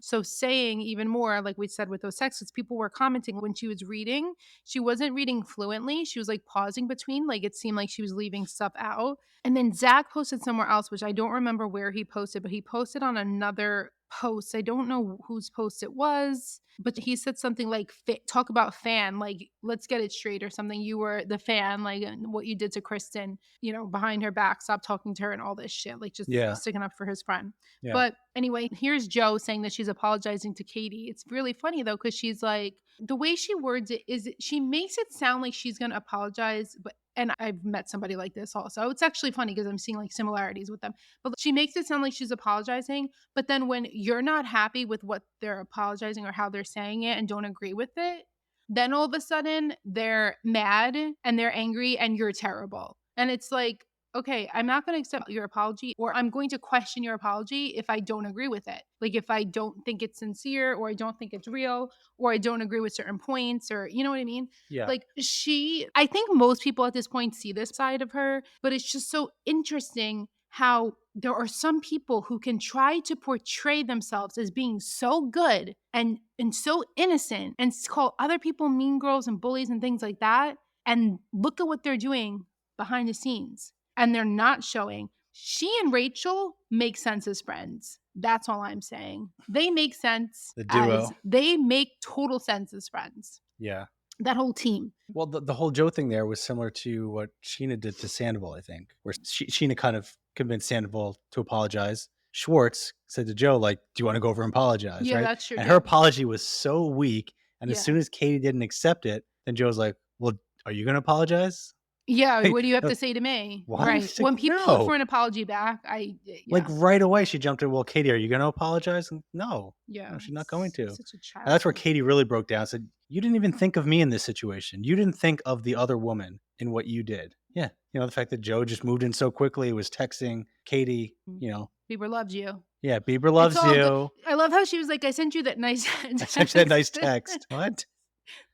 So saying even more, like we said with those texts, people were commenting when she was reading, she wasn't reading fluently. She was like pausing between, like it seemed like she was leaving stuff out. And then Zach posted somewhere else, which I don't remember where he posted, but he posted on another post. I don't know whose post it was, but he said something like, talk about fan, like, let's get it straight or something. You were the fan, like what you did to Kristen, you know, behind her back, stop talking to her and all this shit, like just sticking up for his friend. Yeah. But anyway, here's Joe saying that she's apologizing to Katie. It's really funny though, because she's like, the way she words it is she makes it sound like she's going to apologize, and I've met somebody like this also. It's actually funny because I'm seeing like similarities with them. But she makes it sound like she's apologizing. But then when you're not happy with what they're apologizing or how they're saying it and don't agree with it, then all of a sudden they're mad and they're angry and you're terrible. And it's like, okay, I'm not going to accept your apology, or I'm going to question your apology if I don't agree with it. Like if I don't think it's sincere, or I don't think it's real, or I don't agree with certain points, or you know what I mean? Yeah. Like I think most people at this point see this side of her, but it's just so interesting how there are some people who can try to portray themselves as being so good and so innocent and call other people mean girls and bullies and things like that. And look at what they're doing behind the scenes. And they're not showing. She and Rachel make sense as friends. That's all I'm saying. They make sense. The duo. They make total sense as friends. Yeah. That whole team. Well, the whole Joe thing there was similar to what Scheana did to Sandoval, I think, where Scheana kind of convinced Sandoval to apologize. Schwartz said to Joe, like, do you want to go over and apologize? Yeah, right? that's true. And her apology was so weak. And as soon as Katie didn't accept it, then Joe's like, well, are you going to apologize? Yeah, Like, what do you have to say to me? what? Right. She's like, When people look no. for an apology back, Like yeah. right away, she jumped in. Well, Katie, are you going to apologize? And no, Yeah. no, she's not going to. Such a And that's where child. Katie really broke down. Said, "You didn't even think of me in this situation. You didn't think of the other woman in what you did." Yeah, the fact that Joe just moved in so quickly, was texting Katie. Bieber loves you. Yeah, Bieber It's loves all good. you. I love how she was like, I sent you that nice I sent you that nice text. text. What?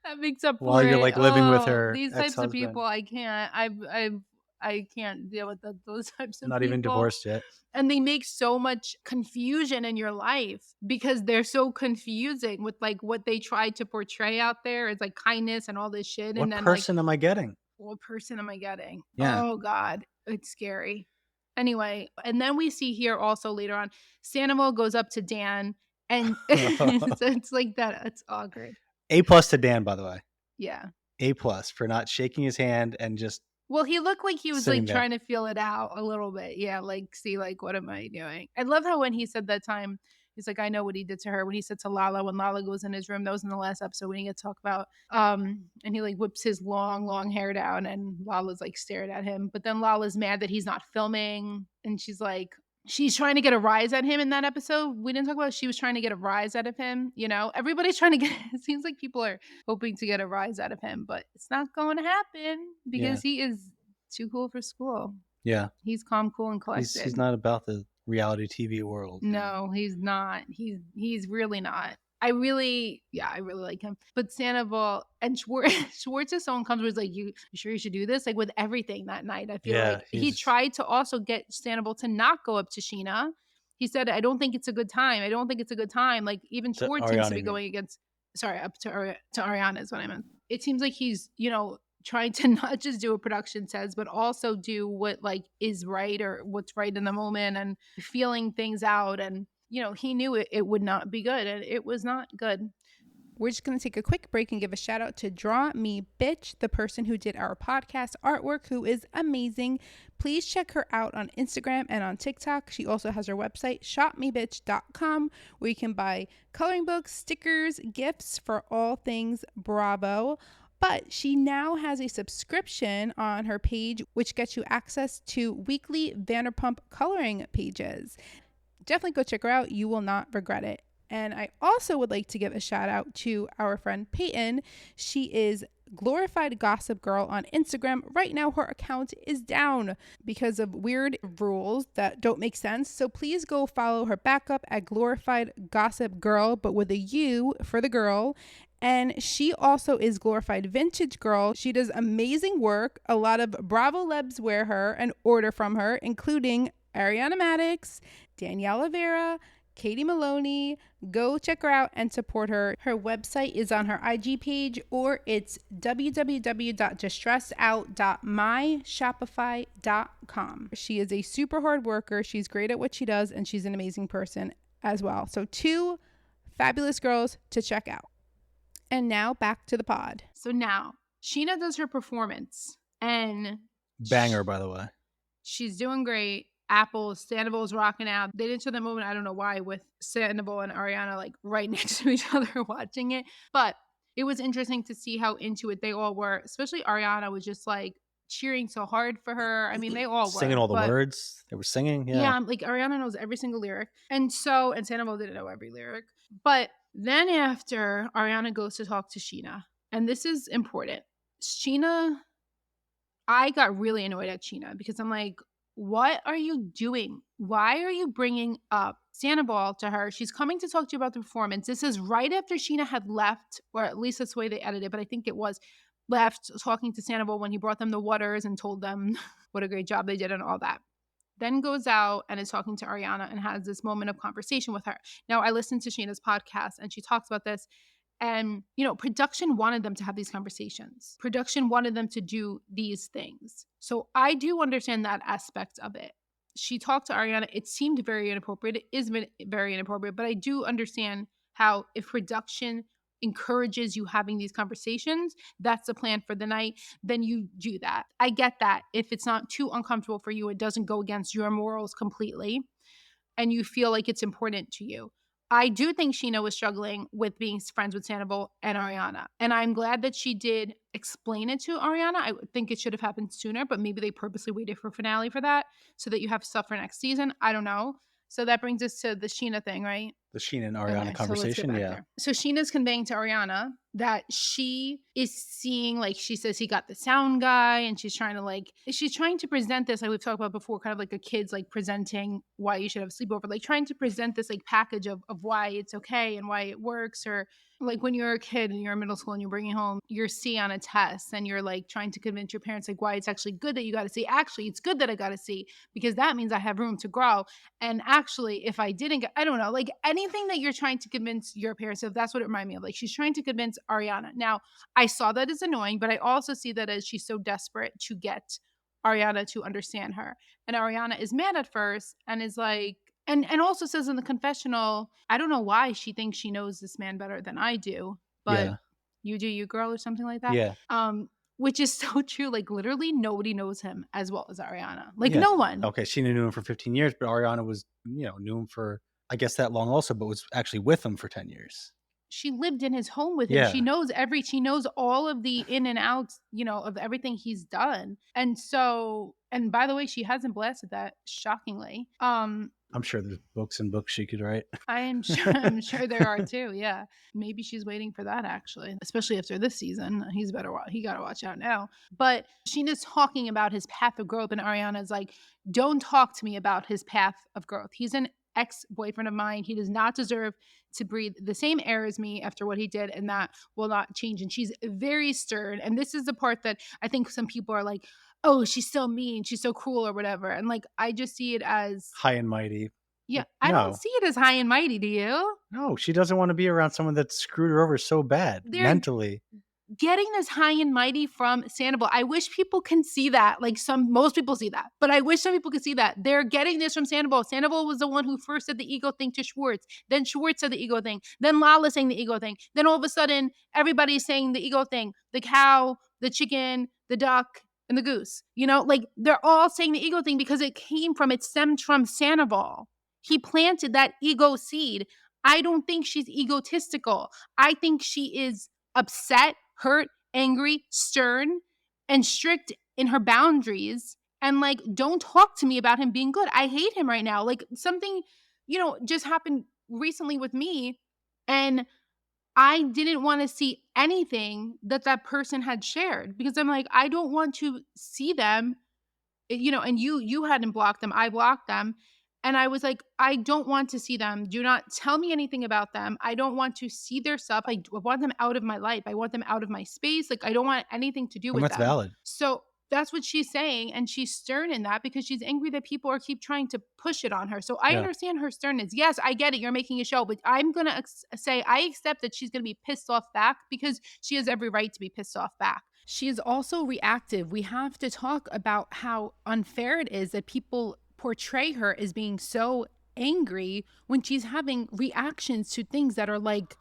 That makes up While for you're it. like living with Oh, her these types of ex-husband, people, I can't. I can't deal with those types of not even people. divorced yet. And they make so much confusion in your life because they're so confusing with like what they try to portray out there is like kindness and all this shit. And What then like, person am I getting? what person am I getting? Yeah. Oh God, it's scary. Anyway, and then we see here also later on, Sandoval goes up to Dan and so it's like that. It's awkward. A+ to Dan, by the way. Yeah. A+ for not shaking his hand and just Well, he looked like he was sitting like there. trying to feel it out a little bit. Yeah, like see like what am I doing? I love how when he said that time, he's like, I know what he did to her. When he said to Lala, when Lala goes in his room, that was in the last episode when he get to talk about and he like whips his long hair down and Lala's like staring at him. But then Lala's mad that he's not filming and she's like she's trying to get a rise at him in that episode. We didn't talk about she was trying to get a rise out of him, Everybody's trying to get it seems like people are hoping to get a rise out of him, but it's not going to happen because he is too cool for school. Yeah. He's calm, cool, and collected. He's not about the reality TV world. No, he's not. He's really not. I really like him. But Sandoval and Schwartz is so uncomfortable. He's like, you sure you should do this? Like with everything that night. I feel like he tried to also get Sandoval to not go up to Scheana. He said, I don't think it's a good time. I don't think it's a good time. Like even Schwartz seems to be going against, up to Ariana is what I meant. It seems like he's, trying to not just do what production says, but also do what like is right or what's right in the moment and feeling things out. And, he knew it would not be good and it was not good. We're just going to take a quick break and give a shout out to Draw Me Bitch, the person who did our podcast artwork, who is amazing. Please check her out on Instagram and on TikTok. She also has her website, shopmebitch.com, where you can buy coloring books, stickers, gifts for all things Bravo. But she now has a subscription on her page, which gets you access to weekly Vanderpump coloring pages. Definitely go check her out. You will not regret it. And I also would like to give a shout out to our friend Peyton. She is Glorified Gossip Girl on Instagram. Right now, her account is down because of weird rules that don't make sense. So please go follow her back up at Glorified Gossip Girl, but with a U for the girl. And she also is Glorified Vintage Girl. She does amazing work. A lot of Bravo Lebs wear her and order from her, including Ariana Maddox, Danielle Rivera, Katie Maloney. Go check her out and support her. Her website is on her IG page, or it's www.distressedout.myshopify.com. She is a super hard worker. She's great at what she does, and she's an amazing person as well. So 2 fabulous girls to check out. And now back to the pod. So now Scheana does her performance and banger, by the way. She's doing great. Sandoval's rocking out. They didn't show that moment, I don't know why, with Sandoval and Ariana like right next to each other watching it. But it was interesting to see how into it they all were. Especially Ariana was just like cheering so hard for her. I mean, they all were. Singing all the words. They were singing. Yeah, like Ariana knows every single lyric. And Sandoval didn't know every lyric. But then after, Ariana goes to talk to Scheana. And this is important. I got really annoyed at Scheana because I'm like, what are you doing? Why are you bringing up Sandoval to her? She's coming to talk to you about the performance. This is right after Scheana had left, or at least that's the way they edited it, but I think it was left talking to Sandoval when he brought them the waters and told them what a great job they did and all that. Then goes out and is talking to Ariana and has this moment of conversation with her. Now, I listened to Scheana's podcast and she talks about this. And, production wanted them to have these conversations. Production wanted them to do these things. So I do understand that aspect of it. She talked to Ariana. It seemed very inappropriate. It is very inappropriate. But I do understand how if production encourages you having these conversations, that's the plan for the night, then you do that. I get that. If it's not too uncomfortable for you, it doesn't go against your morals completely, and you feel like it's important to you. I do think Scheana was struggling with being friends with Sandoval and Ariana. And I'm glad that she did explain it to Ariana. I would think it should have happened sooner, but maybe they purposely waited for finale for that so that you have stuff for next season. I don't know. So that brings us to the Scheana thing, right? The Scheana and Ariana So let's get conversation, back yeah. there. So Sheena's conveying to Ariana that she is seeing, like, she says he got the sound guy, and she's trying to present this, like we've talked about before, kind of like a kid's like presenting why you should have a sleepover, like trying to present this like package of why it's okay and why it works. Or like when you're a kid and you're in middle school and you're bringing home your C on a test and you're like trying to convince your parents like why it's actually good that you got a C. Actually, it's good that I got a C because that means I have room to grow. And actually, if I didn't get, I don't know, like anything that you're trying to convince your parents of, that's what it reminded me of. Like she's trying to convince Ariana. Now, I saw that as annoying, but I also see that as she's so desperate to get Ariana to understand her. And Ariana is mad at first and is like, and also says in the confessional, I don't know why she thinks she knows this man better than I do, but Yeah. you do you, girl, or something like that. Yeah. Which is so true. Like literally nobody knows him as well as Ariana. Like Yeah. no one. Okay, Scheana knew him for 15 years, but Ariana was, knew him for, I guess, that long also, but was actually with him for 10 years. She lived in his home with him. Yeah. She knows all of the in and outs, of everything he's done. And so, and by the way, she hasn't blasted that, shockingly. I'm sure there's books and books she could write. I'm sure there are too. Yeah. Maybe she's waiting for that, actually, especially after this season. He got to watch out now. But Sheena's talking about his path of growth, and Ariana's like, don't talk to me about his path of growth. He's an ex-boyfriend of mine. He does not deserve to breathe the same air as me after what he did, and that will not change. And she's very stern. And this is the part that I think some people are like, oh, she's so mean, she's so cruel or whatever. And like, I just see it as high and mighty. Yeah, Like, I no. don't see it as high and mighty, do you? No, she doesn't want to be around someone that screwed her over so bad mentally. Getting this high and mighty from Sandoval. I wish people can see that. Like most people see that, but I wish some people could see that. They're getting this from Sandoval. Sandoval was the one who first said the ego thing to Schwartz. Then Schwartz said the ego thing. Then Lala saying the ego thing. Then all of a sudden, everybody's saying the ego thing. The cow, the chicken, the duck, and the goose. Like they're all saying the ego thing because it stemmed from Sandoval. He planted that ego seed. I don't think she's egotistical. I think she is upset, hurt, angry, stern, and strict in her boundaries. And like, don't talk to me about him being good. I hate him right now. Like something, just happened recently with me, and I didn't want to see anything that person had shared because I'm like, I don't want to see them, and you hadn't blocked them. I blocked them. And I was like, I don't want to see them. Do not tell me anything about them. I don't want to see their stuff. I want them out of my life. I want them out of my space. Like, I don't want anything to do with That's them. valid. So that's what she's saying. And she's stern in that because she's angry that people keep trying to push it on her. So I understand her sternness. Yes, I get it. You're making a show. But I'm going to say I accept that she's going to be pissed off back because she has every right to be pissed off back. She is also reactive. We have to talk about how unfair it is that people portray her as being so angry when she's having reactions to things that are like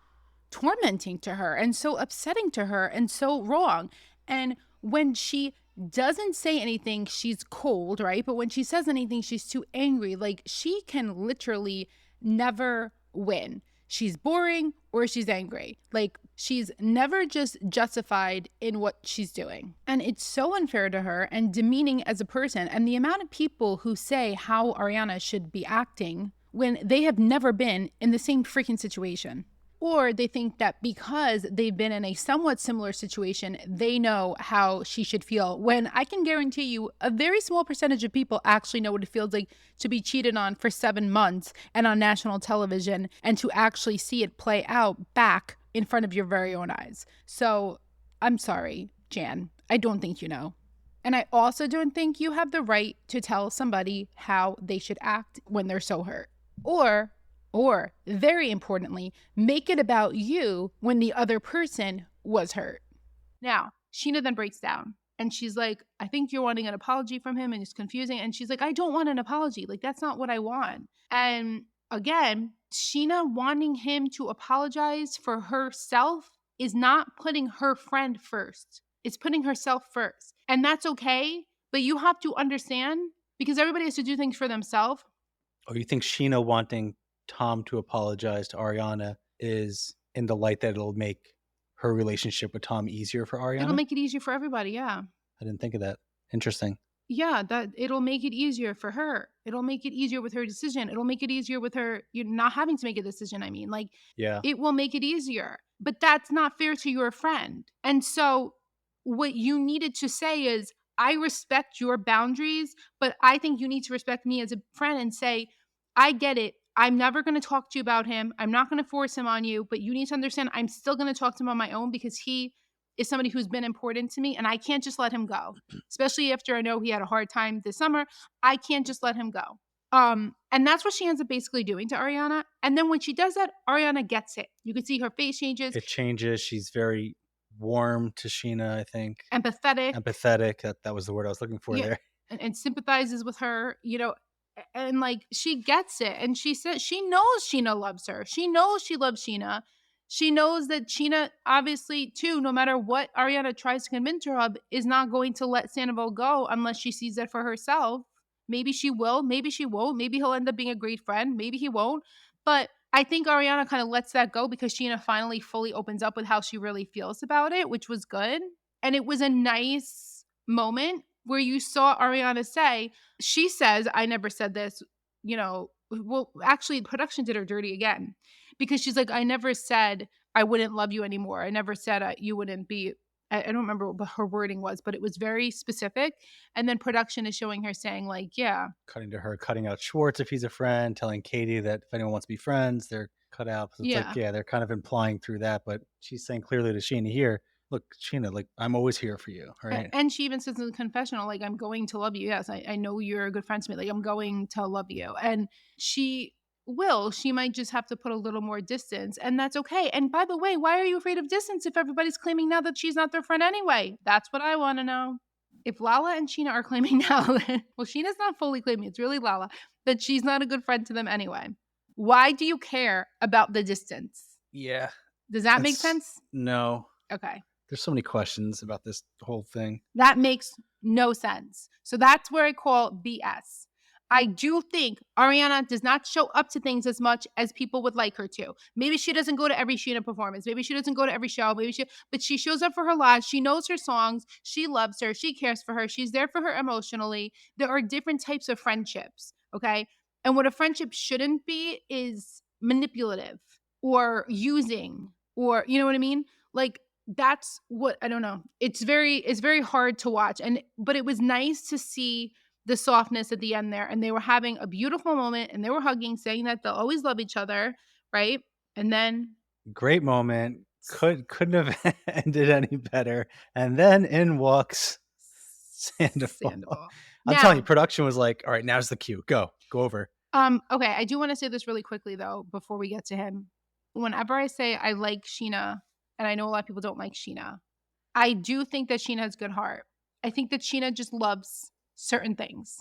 tormenting to her and so upsetting to her and so wrong. And when she doesn't say anything, she's cold, right? But when she says anything, she's too angry. Like she can literally never win. She's boring or she's angry. Like she's never just justified in what she's doing. And it's so unfair to her and demeaning as a person. And the amount of people who say how Ariana should be acting when they have never been in the same freaking situation. Or they think that because they've been in a somewhat similar situation, they know how she should feel. When I can guarantee you a very small percentage of people actually know what it feels like to be cheated on for 7 months and on national television and to actually see it play out back in front of your very own eyes. So I'm sorry, Jan. I don't think you know. And I also don't think you have the right to tell somebody how they should act when they're so hurt. Or very importantly, make it about you when the other person was hurt. Now, Scheana then breaks down and she's like, I think you're wanting an apology from him and it's confusing. And she's like, I don't want an apology. Like, that's not what I want. And again, Scheana wanting him to apologize for herself is not putting her friend first. It's putting herself first. And that's okay. But you have to understand, because everybody has to do things for themselves. Oh, you think Scheana wanting Tom to apologize to Ariana is in the light that it'll make her relationship with Tom easier for It'll Ariana? make it easier for everybody, yeah. I didn't think of that. Interesting. Yeah, that it'll make it easier for her. It'll make it easier with her decision. It'll make it easier with her you not having to make a decision, I mean. Like, Yeah. it will make it easier. But that's not fair to your friend. And so what you needed to say is, I respect your boundaries, but I think you need to respect me as a friend and say, I get it. I'm never going to talk to you about him. I'm not going to force him on you, but you need to understand I'm still going to talk to him on my own because he is somebody who's been important to me and I can't just let him go. Especially after I know he had a hard time this summer. I can't just let him go. And that's what she ends up basically doing to Ariana. And then when she does that, Ariana gets it. You can see her face changes. It changes. She's very warm to Scheana, I think. Empathetic. That was the word I was looking for there. And sympathizes with her, and like she gets it. And she says she knows Scheana loves her. She knows she loves Scheana. She knows that Scheana, obviously, too, no matter what Ariana tries to convince her of, is not going to let Sandoval go unless she sees it for herself. Maybe she will. Maybe she won't. Maybe he'll end up being a great friend. Maybe he won't. But I think Ariana kind of lets that go because Scheana finally fully opens up with how she really feels about it, which was good. And it was a nice moment where you saw Ariana say, she says, I never said this, well, actually, production did her dirty again because she's like, I never said I wouldn't love you anymore. I never said you wouldn't be. I don't remember what her wording was, but it was very specific. And then production is showing her saying like, yeah. Cutting to her, cutting out Schwartz if he's a friend, telling Katie that if anyone wants to be friends, they're cut out. So it's like, they're kind of implying through that. But she's saying clearly to Scheana here, look, Scheana, like, I'm always here for you. Right. And she even says in the confessional, like, I'm going to love you. Yes, I know you're a good friend to me. Like, I'm going to love you. And she might just have to put a little more distance, and that's okay. And by the way, why are you afraid of distance if everybody's claiming now that she's not their friend anyway? That's what I want to know. If Lala and Scheana are claiming now, well, Sheena's not fully claiming, it's really Lala, that she's not a good friend to them anyway. Why do you care about the distance? Yeah. Does that make sense? No. Okay. There's so many questions about this whole thing. That makes no sense. So that's where I call BS. I do think Ariana does not show up to things as much as people would like her to. Maybe she doesn't go to every Scheana performance. Maybe she doesn't go to every show. But she shows up for her lives. She knows her songs. She loves her. She cares for her. She's there for her emotionally. There are different types of friendships, okay? And what a friendship shouldn't be is manipulative or using or, you know what I mean? Like, that's what, I don't know. It's very hard to watch. But it was nice to see the softness at the end there, and they were having a beautiful moment and they were hugging, saying that they'll always love each other, right? And then great moment, couldn't have ended any better. And then in walks Sandoval. I'm telling you, production was like, all right, now's the cue. Go over. Okay, I do want to say this really quickly though before we get to him. Whenever I say I like Scheana, and I know a lot of people don't like Scheana, I do think that Scheana has good heart. I think that Scheana just loves certain things.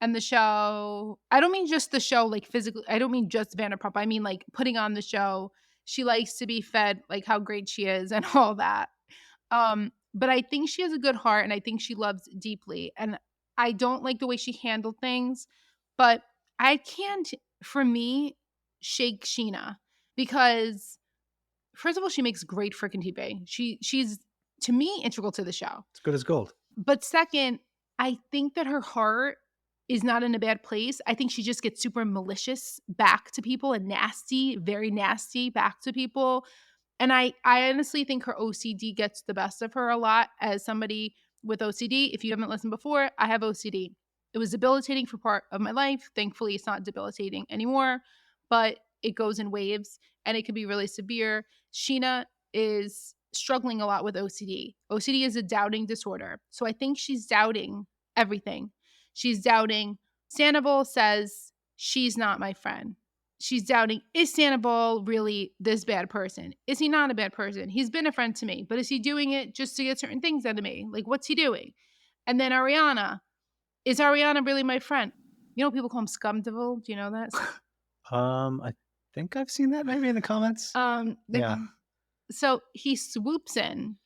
And the show, I don't mean just the show like physically, I don't mean just Vanderpump. I mean like putting on the show. She likes to be fed like how great she is and all that. But I think she has a good heart and I think she loves deeply. And I don't like the way she handled things, but I can't, for me, shake Scheana because first of all, she makes great freaking TV. She's, to me, integral to the show. It's good as gold. But second, I think that her heart is not in a bad place. I think she just gets super malicious back to people and nasty, very nasty back to people. And I honestly think her OCD gets the best of her a lot. As somebody with OCD, if you haven't listened before, I have OCD. It was debilitating for part of my life. Thankfully, it's not debilitating anymore, but it goes in waves and it can be really severe. Scheana is struggling a lot with OCD. OCD is a doubting disorder. So I think she's doubting everything. She's doubting, Sandoval says, she's not my friend. She's doubting, is Sandoval really this bad person? Is he not a bad person? He's been a friend to me, but is he doing it just to get certain things out of me? Like, what's he doing? And then Ariana, is Ariana really my friend? You know, people call him Scumdevil. Do you know that? I think I've seen that maybe in the comments. Yeah. So he swoops in.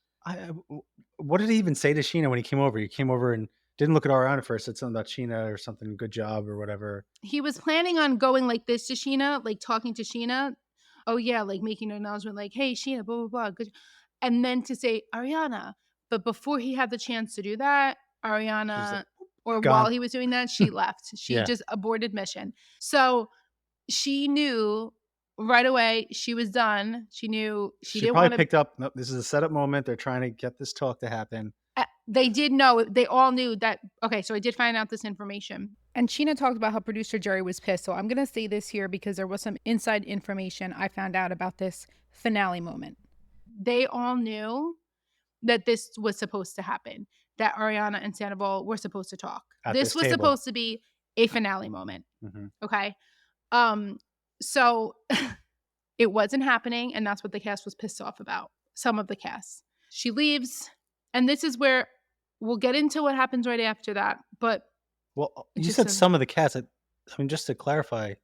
What did he even say to Scheana when he came over? He came over and Didn't look at Ariana first. Said something about Scheana or something. Good job or whatever. He was planning on going like this to Scheana, like talking to Scheana. Oh yeah, like making an announcement like, "Hey Scheana, blah blah blah." Good. And then to say Ariana. But before he had the chance to do that, She's Ariana, like, or while gone. he was doing that, she left. She Yeah. just aborted mission. So she knew right away she was done. She knew she She didn't probably want to. picked up. Nope, this is a setup moment. They're trying to get this talk to happen. They did know. They all knew that. Okay, so I did find out this information. And Scheana talked about how producer Jerry was pissed. So I'm going to say this here because there was some inside information I found out about this finale moment. They all knew that this was supposed to happen, that Ariana and Sandoval were supposed to talk. This was table. supposed to be a finale moment. Mm-hmm. Okay. So it wasn't happening, and that's what the cast was pissed off about. Some of the cast. She leaves, and this is where we'll get into what happens right after that. But well, you said some of the cast. I mean, just to clarify,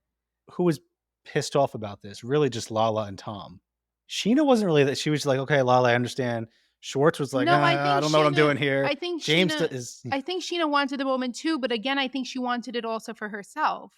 who was pissed off about this? Really, just Lala and Tom. Scheana wasn't really that. She was like, okay, Lala, I understand. Schwartz was like, no, I don't know what I'm doing here. I think James Scheana, is. I think Scheana wanted the moment too, but again, I think she wanted it also for herself.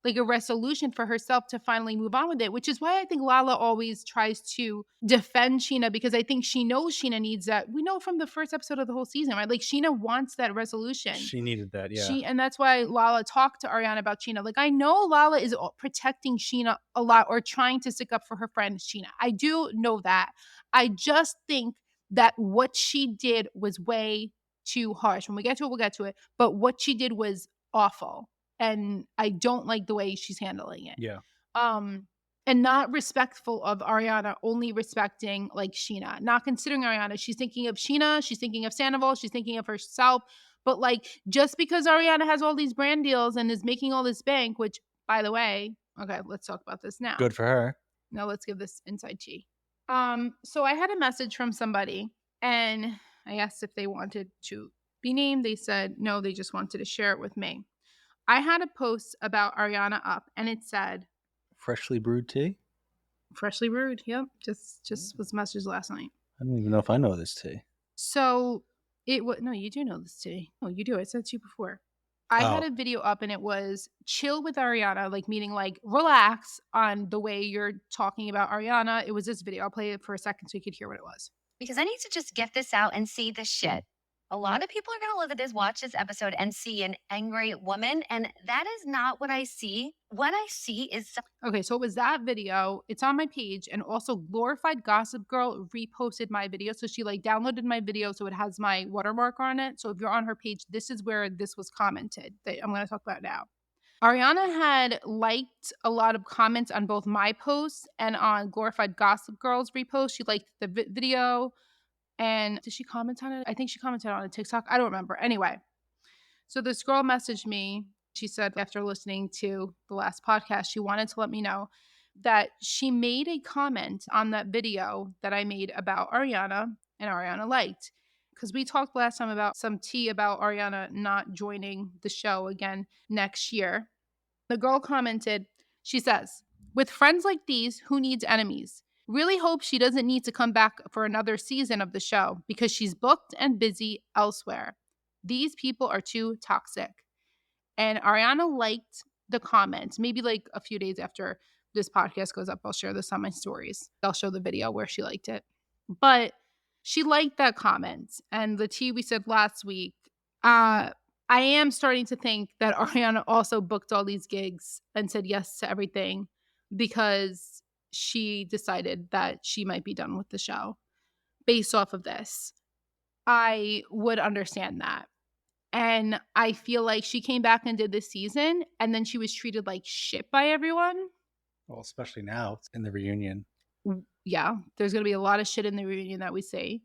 Like a resolution for herself to finally move on with it, which is why I think Lala always tries to defend Scheana, because I think she knows Scheana needs that. We know from the first episode of the whole season, right? Like Scheana wants that resolution. She needed that, yeah. And that's why Lala talked to Ariana about Scheana. Like I know Lala is protecting Scheana a lot, or trying to stick up for her friend Scheana. I do know that. I just think that what she did was way too harsh. When we get to it, we'll get to it. But what she did was awful. And I don't like the way she's handling it. Yeah. And not respectful of Ariana, only respecting like Scheana, not considering Ariana. She's thinking of Scheana, she's thinking of Sandoval, she's thinking of herself. But like, just because Ariana has all these brand deals and is making all this bank, which by the way, okay, let's talk about this now. Good for her. Now let's give this inside tea. So I had a message from somebody, and I asked if they wanted to be named. They said no, they just wanted to share it with me. I had a post about Ariana up, and it said, "Freshly brewed tea." Freshly brewed. Yep. Just was messaged last night. I don't even know if I know this tea. So it was, no, you do know this tea. Oh, you do. I said to you before. I had a video up, and it was chill with Ariana, like meaning like relax on the way you're talking about Ariana. It was this video. I'll play it for a second so you could hear what it was. Because I need to just get this out and see the shit. A lot of people are going to look at this, watch this episode, and see an angry woman. And that is not what I see. What I see is... Okay, so it was that video. It's on my page. And also Glorified Gossip Girl reposted my video. So she like downloaded my video, so it has my watermark on it. So if you're on her page, this is where this was commented that I'm going to talk about now. Ariana had liked a lot of comments on both my posts and on Glorified Gossip Girl's repost. She liked the video. And did she comment on it? I think she commented on a TikTok. I don't remember. Anyway, so this girl messaged me. She said after listening to the last podcast, she wanted to let me know that she made a comment on that video that I made about Ariana, and Ariana liked. Because we talked last time about some tea about Ariana not joining the show again next year. The girl commented, she says, "With friends like these, who needs enemies? Really hope she doesn't need to come back for another season of the show because she's booked and busy elsewhere. These people are too toxic." And Ariana liked the comment. Maybe like a few days after this podcast goes up, I'll share this on my stories. I'll show the video where she liked it. But she liked that comment. And the tea we said last week, I am starting to think that Ariana also booked all these gigs and said yes to everything because she decided that she might be done with the show based off of this. I would understand that. And I feel like she came back and did this season, and then she was treated like shit by everyone. Well, especially now in the reunion. Yeah, there's going to be a lot of shit in the reunion that we see.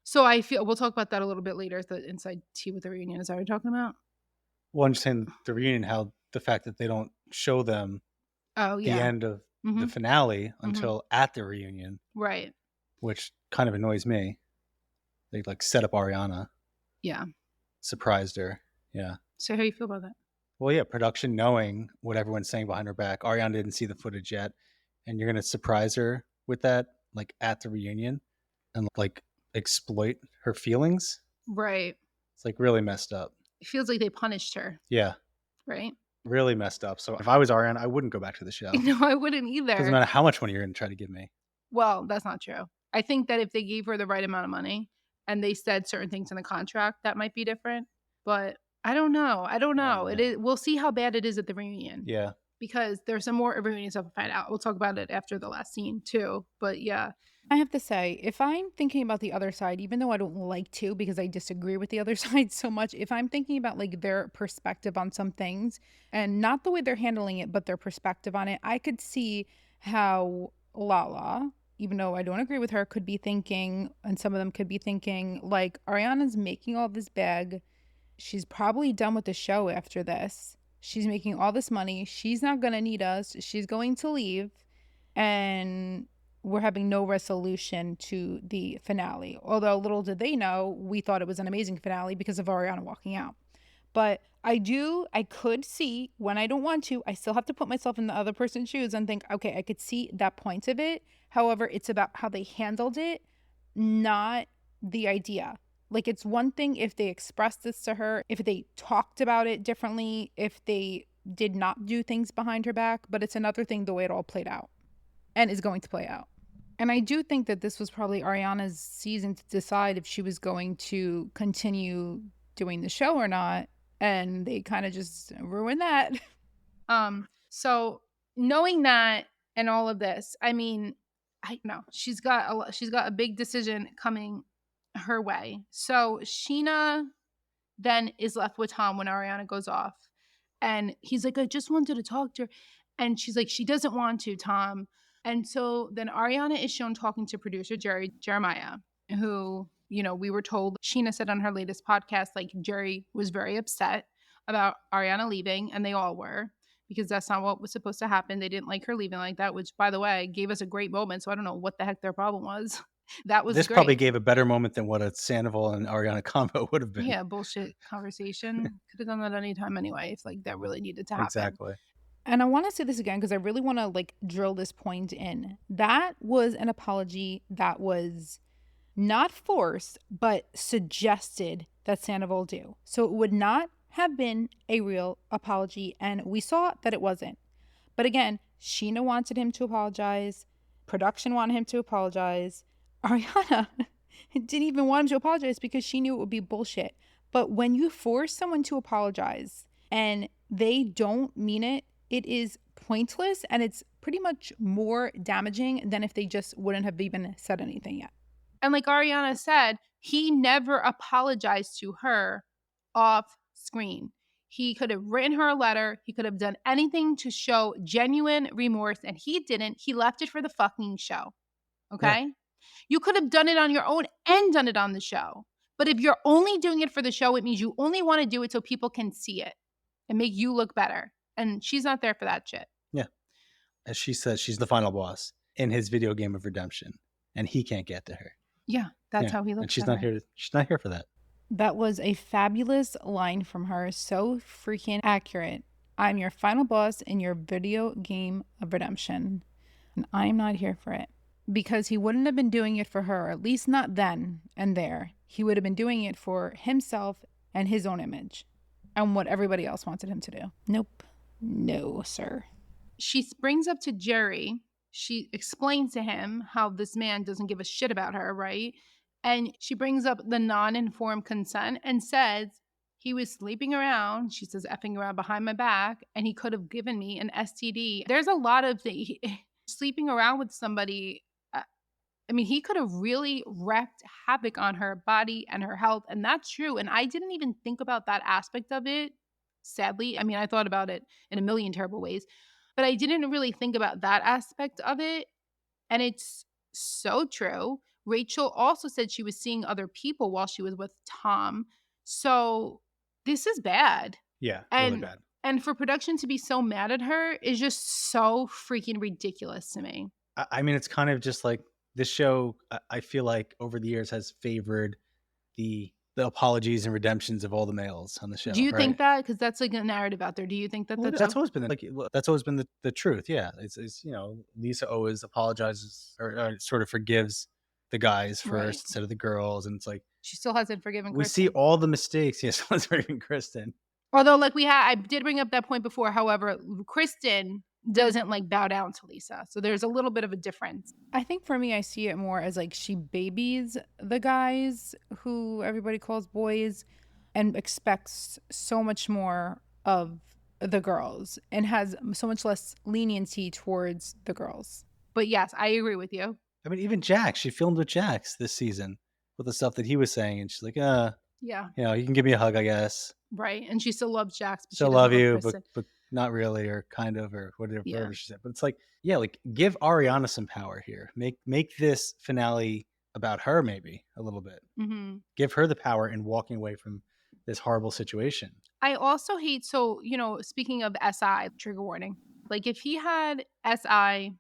So I feel we'll talk about that a little bit later. The inside tea with the reunion. Is that what you're talking about? Well, I'm just saying the reunion, how the fact that they don't show them the end of the finale until at the reunion. Right. Which kind of annoys me. They like set up Ariana. Yeah. Surprised her. Yeah. So how do you feel about that? Well, yeah, production knowing what everyone's saying behind her back. Ariana didn't see the footage yet. And you're going to surprise her with that, like at the reunion and like exploit her feelings. Right. It's like really messed up. It feels like they punished her. Yeah. Right? Really messed up. So if I was Ariana, I wouldn't go back to the show. No, I wouldn't either. Doesn't matter how much money you're going to try to give me. Well, that's not true. I think that if they gave her the right amount of money and they said certain things in the contract, that might be different. But I don't know. It is. We'll see how bad it is at the reunion. Yeah. Because there's some more reunion stuff to find out. We'll talk about it after the last scene too. But yeah. I have to say, if I'm thinking about the other side, even though I don't like to because I disagree with the other side so much, if I'm thinking about like their perspective on some things and not the way they're handling it, but their perspective on it, I could see how Lala, even though I don't agree with her, could be thinking, and some of them could be thinking, like, Ariana's making all this bag. She's probably done with the show after this. She's making all this money. She's not going to need us. She's going to leave. And we're having no resolution to the finale. Although little did they know, we thought it was an amazing finale because of Ariana walking out. But I could see, when I don't want to, I still have to put myself in the other person's shoes and think, okay, I could see that point of it. However, it's about how they handled it, not the idea. Like, it's one thing if they expressed this to her, if they talked about it differently, if they did not do things behind her back, but it's another thing the way it all played out and is going to play out. And I do think that this was probably Ariana's season to decide if she was going to continue doing the show or not, and they kind of just ruined that. So knowing that and all of this, I mean, I know she's got a big decision coming her way. So Scheana then is left with Tom when Ariana goes off. And he's like, I just wanted to talk to her. And she's like, she doesn't want to, Tom. And so then Ariana is shown talking to producer Jeremiah, who, you know, we were told, Scheana said on her latest podcast, like, Jerry was very upset about Ariana leaving, and they all were, because that's not what was supposed to happen. They didn't like her leaving like that, which, by the way, gave us a great moment. So I don't know what the heck their problem was. That was This great. probably gave a better moment than what a Sandoval and Ariana combo would have been. Yeah, bullshit conversation. Could have done that anytime anyway, if like that really needed to happen. Exactly. And I want to say this again because I really want to like drill this point in. That was an apology that was not forced, but suggested that Sandoval do. So it would not have been a real apology, and we saw that it wasn't. But again, Scheana wanted him to apologize. Production wanted him to apologize. Ariana didn't even want him to apologize because she knew it would be bullshit. But when you force someone to apologize and they don't mean it, it is pointless, and it's pretty much more damaging than if they just wouldn't have even said anything yet. And like Ariana said, he never apologized to her off screen. He could have written her a letter. He could have done anything to show genuine remorse, and he didn't. He left it for the fucking show. Okay? Yeah. You could have done it on your own and done it on the show. But if you're only doing it for the show, it means you only want to do it so people can see it and make you look better. And she's not there for that shit. Yeah. As she says, she's the final boss in his video game of redemption, and he can't get to her. Yeah, that's how he looks. And she's not here. She's not here for that. That was a fabulous line from her. So freaking accurate. I'm your final boss in your video game of redemption, and I'm not here for it. Because he wouldn't have been doing it for her, at least not then and there. He would have been doing it for himself and his own image and what everybody else wanted him to do. Nope. No, sir. She brings up to Jerry. She explains to him how this man doesn't give a shit about her, right? And she brings up the non-informed consent and says he was sleeping around. She says, effing around behind my back, and he could have given me an STD. There's a lot of sleeping around with somebody. I mean, he could have really wreaked havoc on her body and her health. And that's true. And I didn't even think about that aspect of it, sadly. I mean, I thought about it in a million terrible ways, but I didn't really think about that aspect of it. And it's so true. Rachel also said she was seeing other people while she was with Tom. So this is bad. Yeah, really bad. And for production to be so mad at her is just so freaking ridiculous to me. I mean, it's kind of just like, this show, I feel like over the years has favored the apologies and redemptions of all the males on the show. Do you think that? Because that's like a narrative out there. Do you think that that's always been that's always been the truth? Yeah, it's you know, Lisa always apologizes or sort of forgives the guys first instead of the girls, and it's like She still hasn't forgiven We Kristen. see all the mistakes. Yes, let's forgive Kristen. Although, like I did bring up that point before. However, Kristen doesn't like bow down to Lisa. So there's a little bit of a difference. I think for me, I see it more as like she babies the guys who everybody calls boys and expects so much more of the girls and has so much less leniency towards the girls. But yes, I agree with you. I mean, even Jax, she filmed with Jax this season with the stuff that he was saying. And she's like, yeah, you know, you can give me a hug, I guess. Right. And she still loves Jax. Still love you, but not really, or kind of, or whatever she said. But it's like, yeah, like give Ariana some power here. Make this finale about her maybe a little bit. Mm-hmm. Give her the power in walking away from this horrible situation. I also hate, so, you know, speaking of SI, trigger warning, like if he had SI,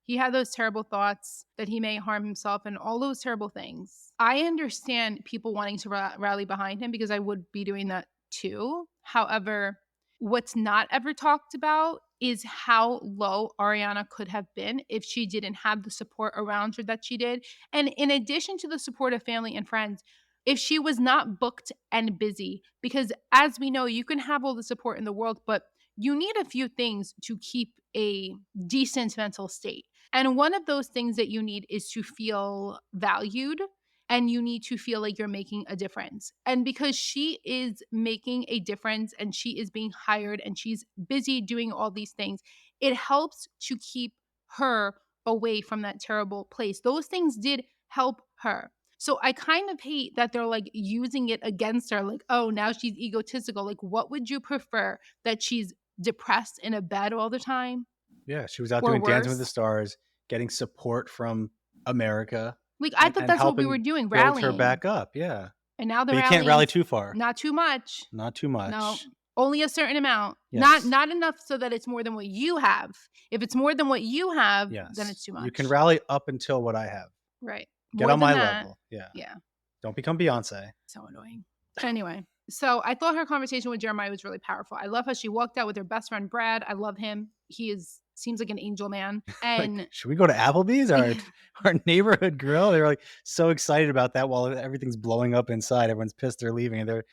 he had those terrible thoughts that he may harm himself and all those terrible things. I understand people wanting to rally behind him because I would be doing that too. However, what's not ever talked about is how low Ariana could have been if she didn't have the support around her that she did. And in addition to the support of family and friends, if she was not booked and busy, because as we know, you can have all the support in the world, but you need a few things to keep a decent mental state. And one of those things that you need is to feel valued, and you need to feel like you're making a difference. And because she is making a difference and she is being hired and she's busy doing all these things, it helps to keep her away from that terrible place. Those things did help her. So I kind of hate that they're like using it against her. Like, oh, now she's egotistical. Like, what would you prefer? That she's depressed in a bed all the time? Yeah, she was out doing Dancing with the Stars, getting support from America. Like, I thought that's what we were doing, rallying. Build her back up, yeah. And now but you can't rally too far. Not too much. Not too much. No, only a certain amount. Yes. Not enough so that it's more than what you have. If it's more than what you have, then it's too much. You can rally up until what I have. Right. Get more on my level. Yeah. Yeah. Don't become Beyonce. So annoying. Anyway, so I thought her conversation with Jeremiah was really powerful. I love how she walked out with her best friend, Brad. I love him. He seems like an angel man. And like, should we go to Applebee's, our neighborhood grill? They were like so excited about that while everything's blowing up inside. Everyone's pissed they're leaving, and they're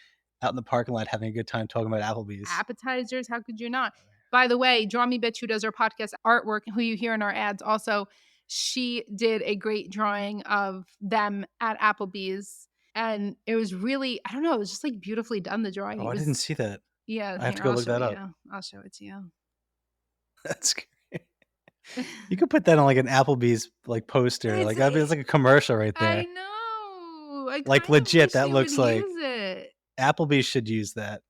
out in the parking lot having a good time talking about Applebee's. Appetizers, how could you not? By the way, Draw Me Bitch, who does our podcast artwork, who you hear in our ads also, she did a great drawing of them at Applebee's. And it was really, I don't know, it was just like beautifully done, the drawing. Oh, I didn't see that. Yeah. I have to go look that up. I'll show it to you. That's great. You could put that on like an Applebee's like poster. It's like a commercial right there. I know. Like legit, that looks like Applebee's should use that.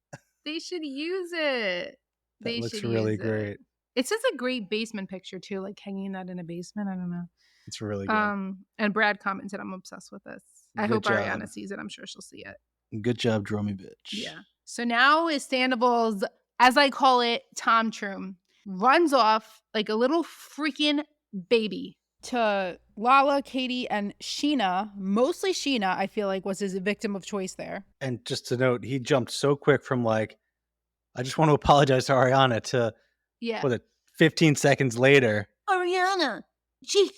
They should use it. That looks really great. It's just a great basement picture too, like hanging that in a basement. I don't know. It's really good. And Brad commented, "I'm obsessed with this. I hope Ariana sees it. I'm sure she'll see it." Good job, Draw Me Bitch. Yeah. So now is Sandoval's, as I call it, Tomtrum, runs off like a little freaking baby to Lala, Katie, and Scheana. Mostly Scheana, I feel like, was his victim of choice there. And just to note, he jumped so quick from like, I just want to apologize to Ariana to, 15 seconds later. Ariana, she's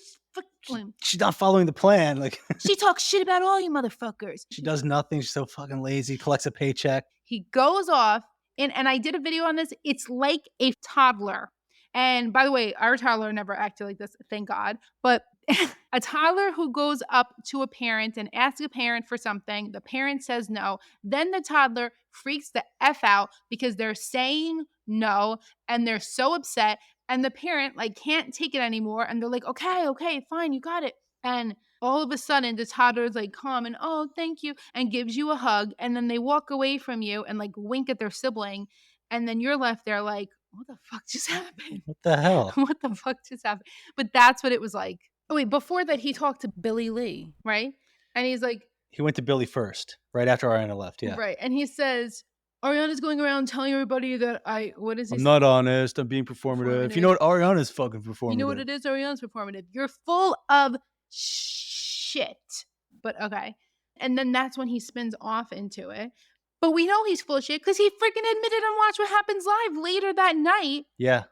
not following the plan. Like she talks shit about all you motherfuckers. She does nothing. She's so fucking lazy. Collects a paycheck. He goes off, and I did a video on this. It's like a toddler. And by the way, our toddler never acted like this, thank God. But a toddler who goes up to a parent and asks a parent for something, the parent says no. Then the toddler freaks the F out because they're saying no, and they're so upset. And the parent like can't take it anymore. And they're like, okay, fine, you got it. And all of a sudden, the toddler's like calm and, oh, thank you, and gives you a hug. And then they walk away from you and like wink at their sibling. And then you're left there like, what the fuck just happened? What the hell? What the fuck just happened? But that's what it was like. Oh, wait, before that, he talked to Billy Lee, right? And he's like... He went to Billy first, right after Ariana left, yeah. Right, and he says, Ariana's going around telling everybody that I'm not honest, I'm being performative. You know what? Ariana's fucking performative. You know what it is? Ariana's performative. You're full of shit. But okay. And then that's when he spins off into it. But we know he's full of shit because he freaking admitted on Watch What Happens Live later that night. Yeah.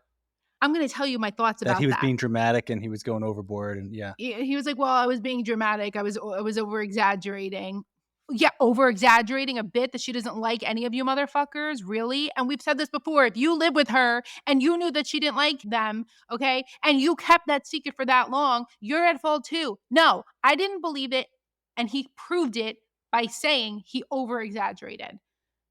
I'm going to tell you my thoughts about that. That he was being dramatic and he was going overboard and yeah. He was like, well, I was being dramatic. I was over exaggerating. Yeah, over-exaggerating a bit that she doesn't like any of you motherfuckers, really? And we've said this before, if you live with her and you knew that she didn't like them, okay, and you kept that secret for that long, you're at fault too. No, I didn't believe it, and he proved it by saying he over-exaggerated.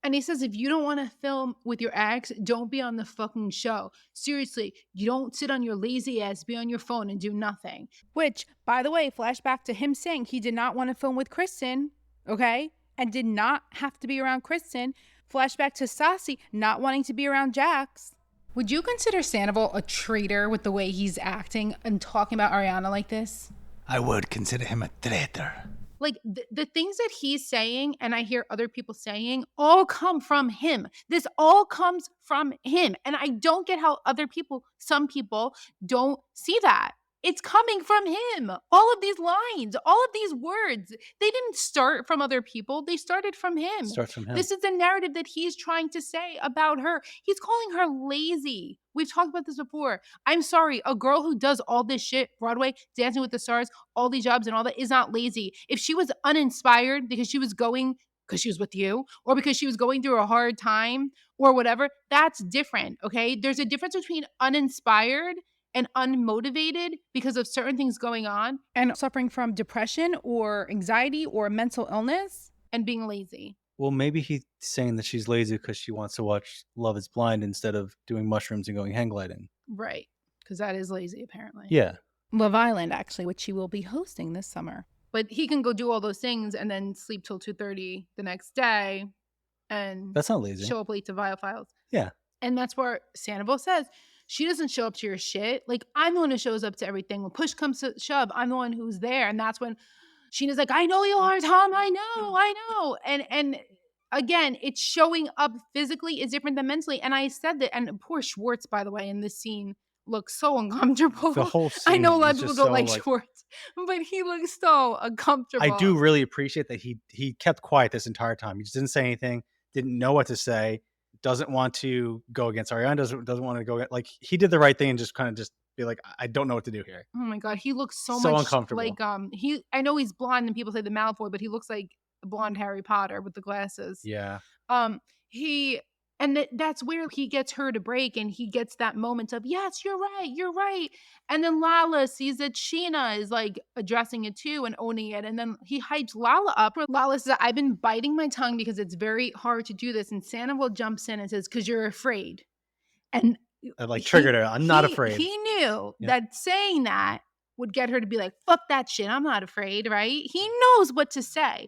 And he says, if you don't want to film with your ex, don't be on the fucking show. Seriously, you don't sit on your lazy ass, be on your phone and do nothing. Which, by the way, flashback to him saying he did not want to film with Kristen, okay? And did not have to be around Kristen. Flashback to Stassi not wanting to be around Jax. Would you consider Sandoval a traitor with the way he's acting and talking about Ariana like this? I would consider him a traitor. Like the things that he's saying and I hear other people saying all come from him. This all comes from him. And I don't get how some people don't see that. It's coming from him. All of these lines, all of these words, they didn't start from other people. They started from him. Starts from him. This is the narrative that he's trying to say about her. He's calling her lazy. We've talked about this before. I'm sorry, a girl who does all this shit, Broadway, Dancing with the Stars, all these jobs and all that is not lazy. If she was uninspired because she was with you or because she was going through a hard time or whatever, that's different, okay? There's a difference between uninspired and unmotivated because of certain things going on and suffering from depression or anxiety or mental illness and being lazy. Well, maybe he's saying that she's lazy because she wants to watch Love is Blind instead of doing mushrooms and going hang gliding. Right, because that is lazy apparently. Yeah. Love Island, actually, which she will be hosting this summer. But he can go do all those things and then sleep till 2:30 the next day and that's not lazy. Show up late to Vial Files. Yeah. And that's where Sandoval says, she doesn't show up to your shit. Like, I'm the one who shows up to everything. When push comes to shove, I'm the one who's there. And that's when Scheana's like, I know you are, Tom. I know. And again, it's showing up physically is different than mentally. And I said that. And poor Schwartz, by the way, in this scene looks so uncomfortable. The whole scene. I know a lot of people don't like Schwartz, but he looks so uncomfortable. I do really appreciate that he kept quiet this entire time. He just didn't say anything, didn't know what to say, doesn't want to go against Ariana, doesn't want to go, like, he did the right thing and just kind of just be like, I don't know what to do here. Oh my God, he looks so much uncomfortable. Like I know he's blonde and people say the Malfoy, but he looks like the blonde Harry Potter with the glasses. Yeah. That's where he gets her to break and he gets that moment of, yes, you're right. And then Lala sees that Scheana is like addressing it too and owning it. And then he hypes Lala up. Lala says, I've been biting my tongue because it's very hard to do this. And Sandoval jumps in and says, because you're afraid. And I triggered her. I'm not afraid. He knew that saying that would get her to be like, fuck that shit. I'm not afraid, right? He knows what to say.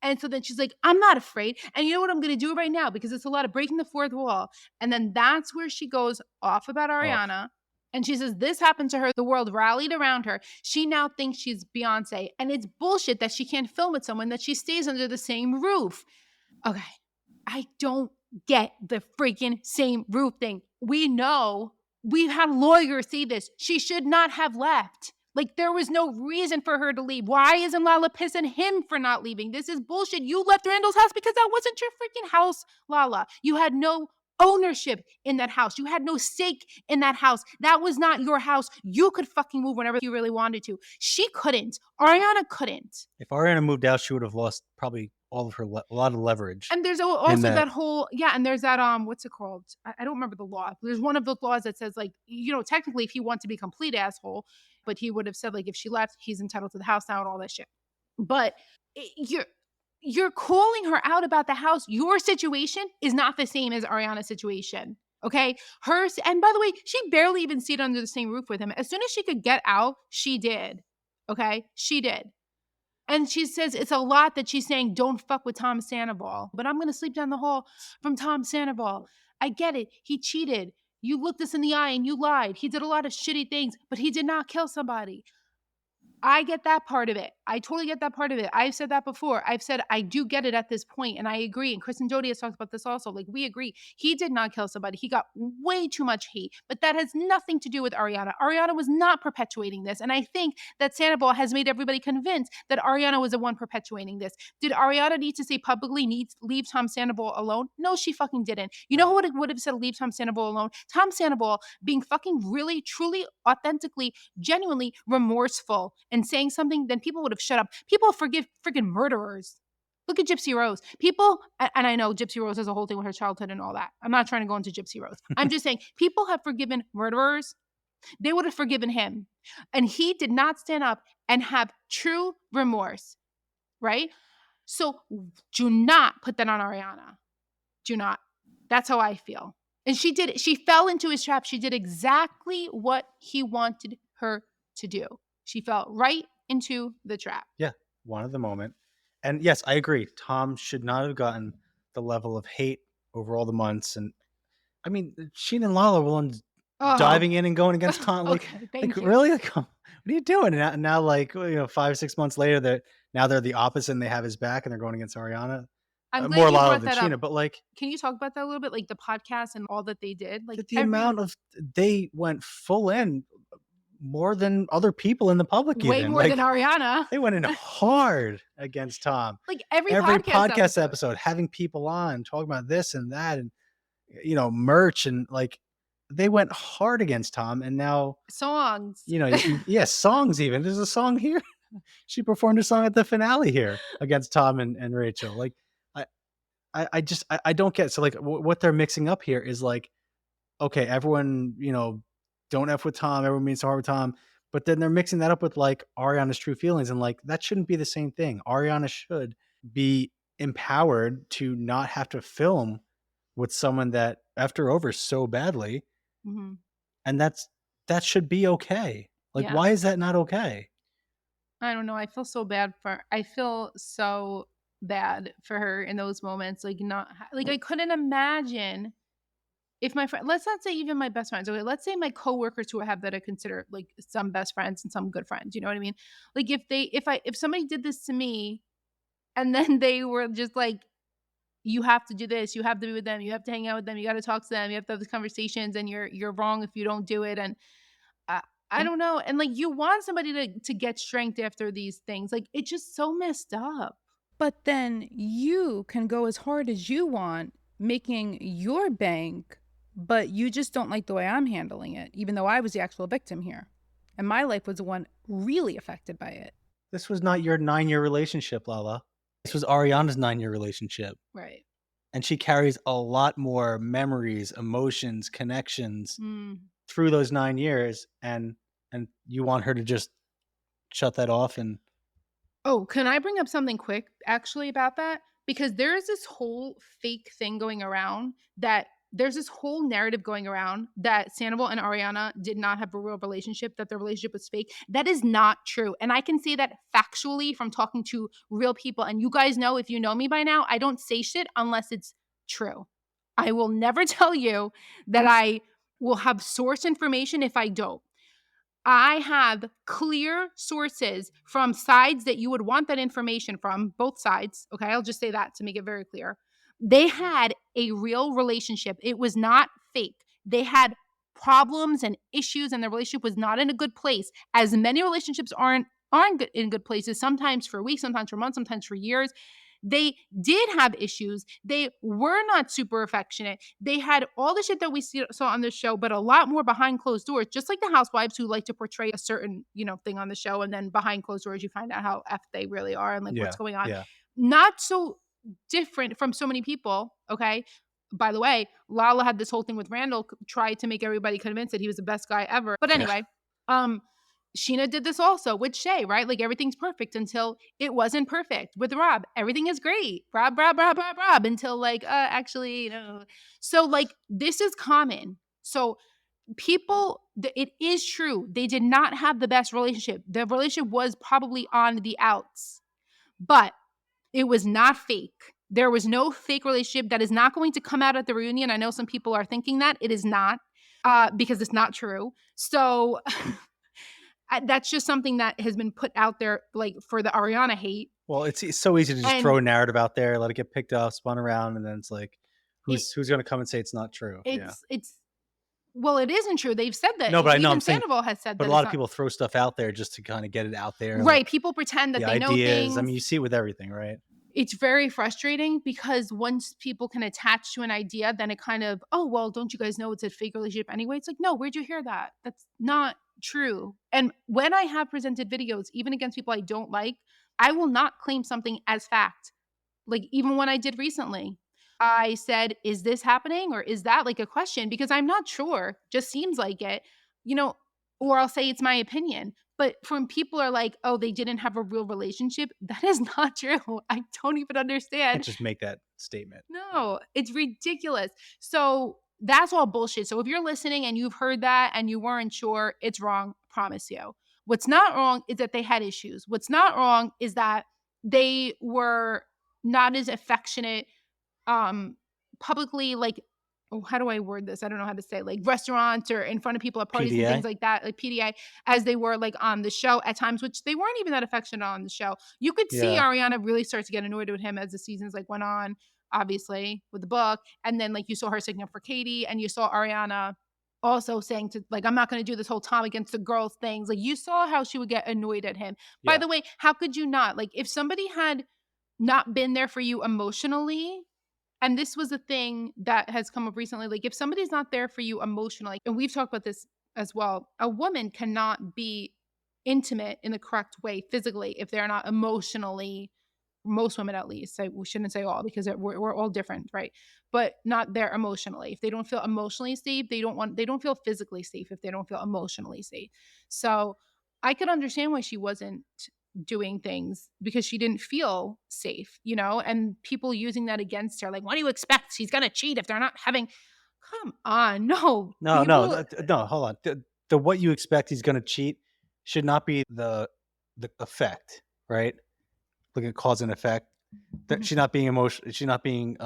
And so then she's like, I'm not afraid. And you know what I'm going to do right now? Because it's a lot of breaking the fourth wall. And then that's where she goes off about Ariana. And she says, this happened to her. The world rallied around her. She now thinks she's Beyonce. And it's bullshit that she can't film with someone, that she stays under the same roof. Okay. I don't get the freaking same roof thing. We know, we've had lawyers say this. She should not have left. Like, there was no reason for her to leave. Why isn't Lala pissing him for not leaving? This is bullshit. You left Randall's house because that wasn't your freaking house, Lala. You had no ownership in that house. You had no stake in that house. That was not your house. You could fucking move whenever you really wanted to. She couldn't. Ariana couldn't. If Ariana moved out, she would have lost probably all of her, a lot of leverage. And there's also that whole, and there's that, what's it called? I don't remember the law. There's one of the laws that says, like, technically if he wants to be a complete asshole, but he would have said, like, if she left, he's entitled to the house now and all that shit. But you're calling her out about the house. Your situation is not the same as Ariana's situation. Okay. And by the way, she barely even stayed under the same roof with him. As soon as she could get out, she did. Okay. She did. And she says it's a lot that she's saying, don't fuck with Tom Sandoval. But I'm going to sleep down the hall from Tom Sandoval. I get it. He cheated. You looked us in the eye and you lied. He did a lot of shitty things, but he did not kill somebody. I get that part of it. I totally get that part of it. I've said that before. I've said I do get it at this point, and I agree. And Kristen Doty has talked about this also. Like, we agree. He did not kill somebody. He got way too much hate, but that has nothing to do with Ariana. Ariana was not perpetuating this, and I think that Sandoval has made everybody convinced that Ariana was the one perpetuating this. Did Ariana need to say publicly, leave Tom Sandoval alone? No, she fucking didn't. You know who would have said leave Tom Sandoval alone? Tom Sandoval being fucking really, truly, authentically, genuinely remorseful and saying something, then people would have shut up. People forgive freaking murderers. Look at Gypsy Rose. People, and I know Gypsy Rose has a whole thing with her childhood and all that. I'm not trying to go into Gypsy Rose. I'm just saying people have forgiven murderers. They would have forgiven him. And he did not stand up and have true remorse, right? So do not put that on Ariana. Do not. That's how I feel. And she did. She fell into his trap. She did exactly what he wanted her to do. She fell right into the trap. Yeah, wanted the moment. And yes, I agree. Tom should not have gotten the level of hate over all the months. And I mean, Scheana and Lala were diving in and going against Tom. Like, Okay, thank you. Really? Like, what are you doing? And now, like, 5-6 months later, they're the opposite and they have his back and they're going against Ariana. I'm glad more you Lala brought than that Scheana, up. but like, can you talk about that a little bit? Like the podcast and all that they did? Like the amount of, they went full in more than other people in the public. Way even. more like, than Ariana. They went in hard against Tom. Like every podcast episode, having people on talking about this and that and, merch and like, they went hard against Tom. And now songs, yes, songs even. There's a song here. She performed a song at the finale here against Tom and Rachel. Like, I just don't get it. So like what they're mixing up here is like, okay, everyone, don't F with Tom. Everyone means so hard with Tom. But then they're mixing that up with like Ariana's true feelings. And like, that shouldn't be the same thing. Ariana should be empowered to not have to film with someone that effed her over so badly. Mm-hmm. And that should be okay. Like, why is that not okay? I don't know. I feel so bad for her in those moments. Like, I couldn't imagine if my friend, let's not say even my best friends. Okay, let's say my coworkers who I have that I consider like some best friends and some good friends. You know what I mean? Like if somebody did this to me, and then they were just like, you have to do this, you have to be with them, you have to hang out with them, you got to talk to them, you have to have these conversations, and you're wrong if you don't do it. And I don't know. And like, you want somebody to get strength after these things. Like, it's just so messed up. But then you can go as hard as you want, making your bank, but you just don't like the way I'm handling it, even though I was the actual victim here. And my life was the one really affected by it. This was not your 9-year relationship, Lala. This was Ariana's 9-year relationship. Right. And she carries a lot more memories, emotions, connections through those 9 years. And you want her to just shut that off and... Oh, can I bring up something quick actually about that? Because there is this whole fake thing going around that there's this whole narrative going around that Sandoval and Ariana did not have a real relationship, that their relationship was fake. That is not true. And I can say that factually from talking to real people. And you guys know, if you know me by now, I don't say shit unless it's true. I will never tell you that I will have source information if I don't. I have clear sources from sides that you would want that information from, both sides. Okay, I'll just say that to make it very clear. They had a real relationship. It was not fake. They had problems and issues, and their relationship was not in a good place. As many relationships aren't in good places, sometimes for weeks, sometimes for months, sometimes for years. They did have issues. They were not super affectionate. They had all the shit that we saw on the show, but a lot more behind closed doors, just like the housewives who like to portray a certain, thing on the show. And then behind closed doors, you find out how F they really are and what's going on. Yeah. Not so different from so many people. Okay. By the way, Lala had this whole thing with Randall, tried to make everybody convinced that he was the best guy ever. But anyway, Scheana did this also with Shay, right? Like, everything's perfect until it wasn't perfect. With Rob, everything is great. Rob, until actually, So like, this is common. So people, it is true. They did not have the best relationship. The relationship was probably on the outs, but it was not fake. There was no fake relationship that is not going to come out at the reunion. I know some people are thinking that. It is not, because it's not true. So... that's just something that has been put out there, like, for the Ariana hate. Well, it's so easy to just throw a narrative out there, let it get picked up, spun around, and then it's like, who's going to come and say it's not true? Well, it isn't true. They've said that. No, but I know. Even Sandoval has said that. But a lot of people throw stuff out there just to kind of get it out there. Right. Like, people pretend that they know things. I mean, you see it with everything, right? It's very frustrating because once people can attach to an idea, then it kind of, oh, well, don't you guys know it's a fake relationship anyway? It's like, no, where'd you hear that? That's not true. And when I have presented videos, even against people I don't like, I will not claim something as fact. Like, even when I did recently, I said, is this happening or is that like a question? Because I'm not sure. Just seems like it, you know, or I'll say it's my opinion. But when people are like, oh, they didn't have a real relationship, that is not true. I don't even understand. Can't just make that statement. No, it's ridiculous. So that's all bullshit. So if you're listening and you've heard that and you weren't sure, it's wrong. Promise you. What's not wrong is that they had issues. What's not wrong is that they were not as affectionate publicly, like, oh, how do I word this? I don't know how to say, like restaurants or in front of people at parties and PDA? things like that, like PDA, as they were like on the show at times, which they weren't even that affectionate on the show. You could see Yeah. Ariana really start to get annoyed with him as the seasons like went on, obviously with the book. And then like you saw her sticking up for Katie and you saw Ariana also saying to like, I'm not going to do this whole Tom against the girls things. Like you saw how she would get annoyed at him. By Yeah. the way, how could you not? Like if somebody had not been there for you emotionally, and this was a thing that has come up recently, like if somebody's not there for you emotionally, and we've talked about this as well, a woman cannot be intimate in the correct way physically if they're not emotionally, most women at least, we shouldn't say all because we're all different, right? But not there emotionally. If they don't feel emotionally safe, they don't feel physically safe if they don't feel emotionally safe. So I could understand why she wasn't doing things because she didn't feel safe, you know, and people using that against her. Like, what do you expect? She's going to cheat if they're not having, come on. No, No, people, no, hold on. The what you expect he's going to cheat should not be the effect, right? Look at cause and effect. That she's not being emotional. She's not being,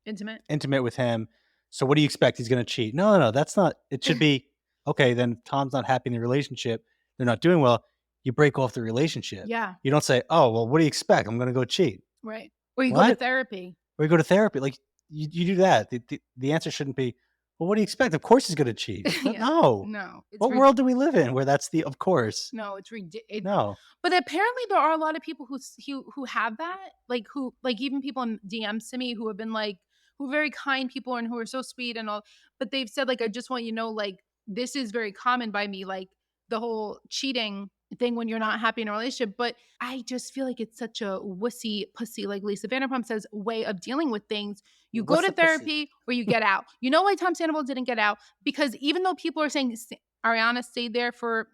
intimate with him. So what do you expect? He's going to cheat? No, that's not. It should be okay. Then Tom's not happy in the relationship. They're not doing well. You break off the relationship. Yeah. You don't say, oh, well, what do you expect? I'm going to go cheat. Right. Or you go to therapy. Or you go to therapy. Like you do that. The answer shouldn't be, well, what do you expect? Of course he's going to cheat. Yeah. No. What world do we live in where that's the of course? No, it's ridiculous. No. But apparently there are a lot of people who have that, like who, like even people in DMs to me who have been like, who are very kind people and who are so sweet and all, but they've said like, I just want you to know, like, this is very common by me, like the whole cheating thing when you're not happy in a relationship. But I just feel like it's such a wussy pussy, like Lisa Vanderpump says, way of dealing with things. You go to therapy or you get out. You know why Tom Sandoval didn't get out? Because even though people are saying Ariana stayed there for,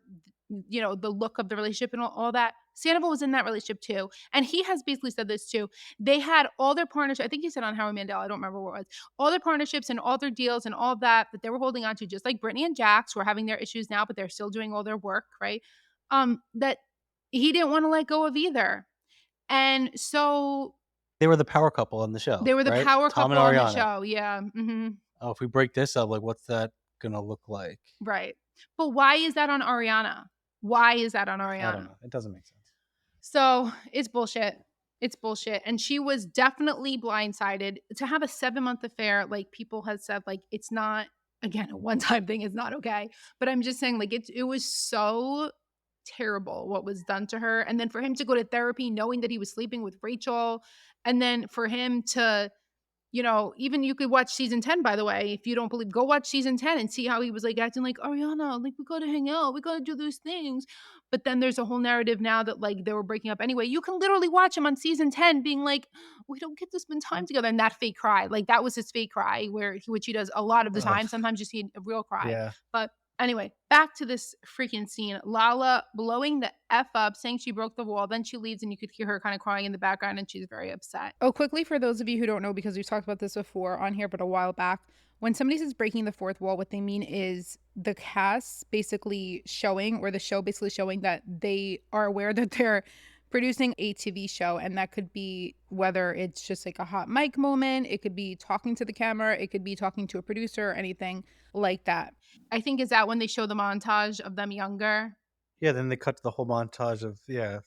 you know, the look of the relationship and all that, Sandoval was in that relationship too. And he has basically said this too. They had all their partnerships. I think he said on Howie Mandel, I don't remember what it was, all their partnerships and all their deals and all that they were holding on to, just like Brittany and Jax who are having their issues now, but they're still doing all their work, right? That he didn't want to let go of either. And so they were the power couple on the show. They were the right? power Tom couple and on Ariana. the show. Yeah. Mm-hmm. Oh, if we break this up, like what's that gonna look like? Right. But why is that on Ariana? Why is that on Ariana? I don't know. It doesn't make sense. So it's bullshit. It's bullshit. And she was definitely blindsided to have a 7-month affair. Like people have said, like, it's not, again, a one-time thing is not okay. But I'm just saying, like, it was so terrible what was done to her. And then for him to go to therapy knowing that he was sleeping with Rachel, and then for him to, you know, even you could watch season 10, by the way, if you don't believe, go watch season 10 and see how he was like acting like, Ariana, like we gotta hang out, we gotta do those things. But then there's a whole narrative now that like they were breaking up anyway. You can literally watch him on season 10 being like, we don't get to spend time together. And that fake cry, like that was his fake cry, which he does a lot of the time. Sometimes you see a real cry. Yeah. But anyway, back to this freaking scene. Lala blowing the F up, saying she broke the wall. Then she leaves and you could hear her kind of crying in the background and she's very upset. Oh, quickly, for those of you who don't know, because we've talked about this before on here, but a while back, when somebody says breaking the fourth wall, what they mean is the cast basically showing, or the show basically showing that they are aware that they're producing a TV show. And that could be whether it's just like a hot mic moment, it could be talking to the camera, it could be talking to a producer, or anything like that. I think is that when they show the montage of them younger. Yeah, then they cut to the whole montage of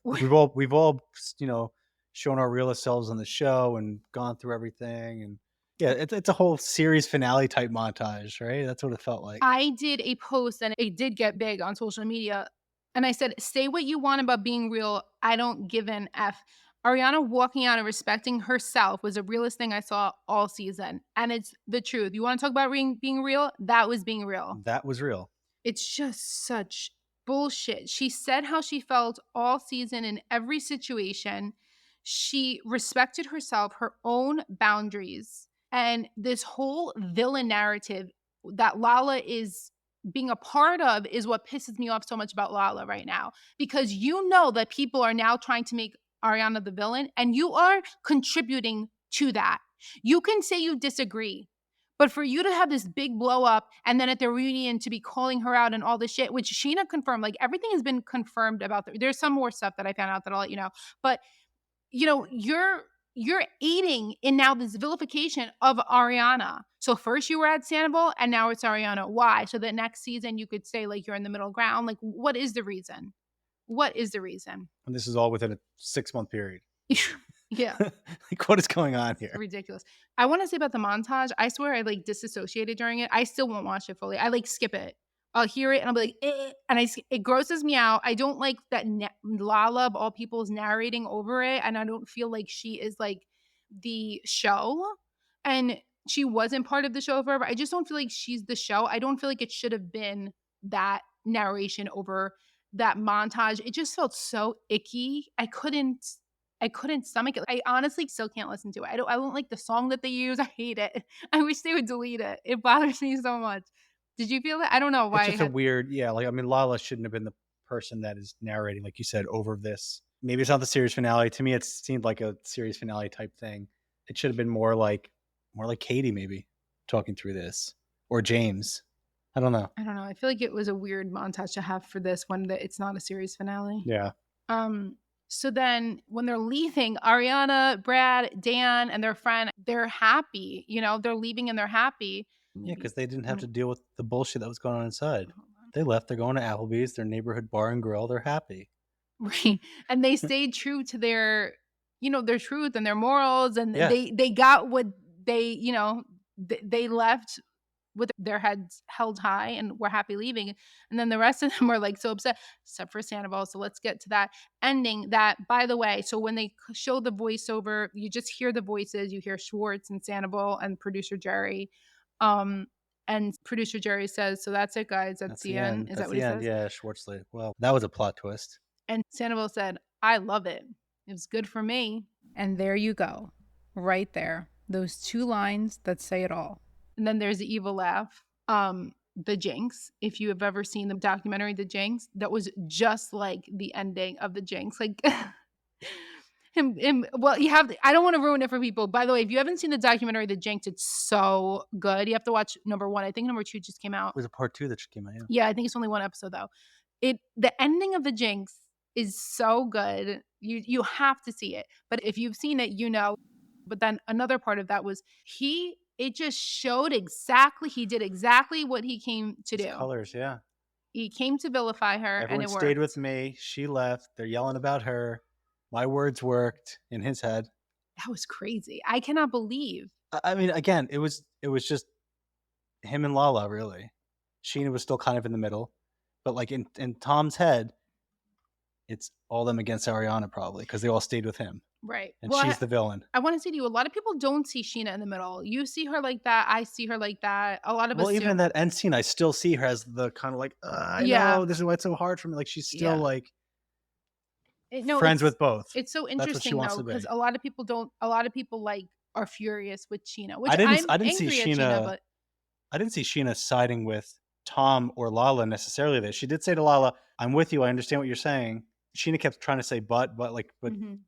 we've all you know shown our realest selves on the show and gone through everything, and yeah, it's a whole series finale type montage, right? That's what it felt like. I did a post and it did get big on social media, and I said, "Say what you want about being real. I don't give an F." Ariana walking out and respecting herself was the realest thing I saw all season. And it's the truth. You want to talk about being real? That was being real. That was real. It's just such bullshit. She said how she felt all season in every situation. She respected herself, her own boundaries, and this whole villain narrative that Lala is being a part of is what pisses me off so much about Lala right now. Because you know that people are now trying to make Ariana the villain, and you are contributing to that. You can say you disagree, but for you to have this big blow up and then at the reunion to be calling her out and all this shit, which Scheana confirmed, like everything has been confirmed about there's some more stuff that I found out that I'll let you know. But you know, you're aiding in now this vilification of Ariana. So first you were at Sandoval and now it's Ariana. Why? So that next season you could say like you're in the middle ground. Like what is the reason? What is the reason? And this is all within a 6-month period. Yeah. Like what is going on here? Ridiculous. I want to say about the montage. I swear I like disassociated during it. I still won't watch it fully. I like skip it. I'll hear it and I'll be like, and it grosses me out. I don't like that Lala of all people is narrating over it, and I don't feel like she is like the show, and she wasn't part of the show forever. I just don't feel like she's the show. I don't feel like it should have been that narration over that montage. It just felt so icky. I couldn't stomach it. I honestly still can't listen to it. I don't like the song that they use. I hate it. I wish they would delete it. It bothers me so much. Did you feel that? I don't know why. It's just a weird, like, I mean, Lala shouldn't have been the person that is narrating, like you said, over this. Maybe it's not the series finale. To me, it seemed like a series finale type thing. It should have been more like Katie, maybe, talking through this. Or James. I don't know. I feel like it was a weird montage to have for this when it's not a series finale. Yeah. So then when they're leaving, Ariana, Brad, Dan, and their friend, they're happy. You know, they're leaving and they're happy. Yeah, because they didn't have to deal with the bullshit that was going on inside. They left. They're going to Applebee's, their neighborhood bar and grill. They're happy. Right. And they stayed true to their truth and their morals. And they got what they, they left with their heads held high and were happy leaving. And then the rest of them were like so upset, except for Sandoval. So let's get to that ending. That, by the way, so when they show the voiceover, you just hear the voices. You hear Schwartz and Sandoval and producer Jerry. And producer Jerry says, so that's it, guys. That's the end. Is that what he says? Yeah, Schwartz. Well, that was a plot twist. And Sandoval said, I love it. It was good for me. And there you go. Right there. Those two lines that say it all. And then there's the evil laugh. The Jinx. If you have ever seen the documentary, The Jinx, that was just like the ending of The Jinx. Like well, you have, I don't want to ruin it for people. By the way, if you haven't seen the documentary, The Jinx, it's so good. You have to watch number 1. I think number 2 just came out. It was a part 2 that just came out. Yeah, I think it's only 1 episode though. The ending of The Jinx is so good. You have to see it. But if you've seen it, you know. But then another part of that was it just showed he did exactly what he came to do. Colors, yeah. He came to vilify her. Everyone and it stayed worked. with me. She left. They're yelling about her. My words worked in his head. That was crazy. I cannot believe. I mean, again, it was just him and Lala, really. Scheana was still kind of in the middle. But like in Tom's head, it's all them against Ariana probably because they all stayed with him. Right. And she's the villain. I want to say to you, a lot of people don't see Scheana in the middle. You see her like that. I see her like that. A lot of us even in that end scene, I still see her as the kind of like, I know, this is why it's so hard for me. Like she's still like friends with both. It's so interesting though, because a lot of people like are furious with Scheana. Which I didn't see Scheana, but I didn't see Scheana siding with Tom or Lala necessarily there. She did say to Lala, I'm with you. I understand what you're saying. Scheana kept trying to say but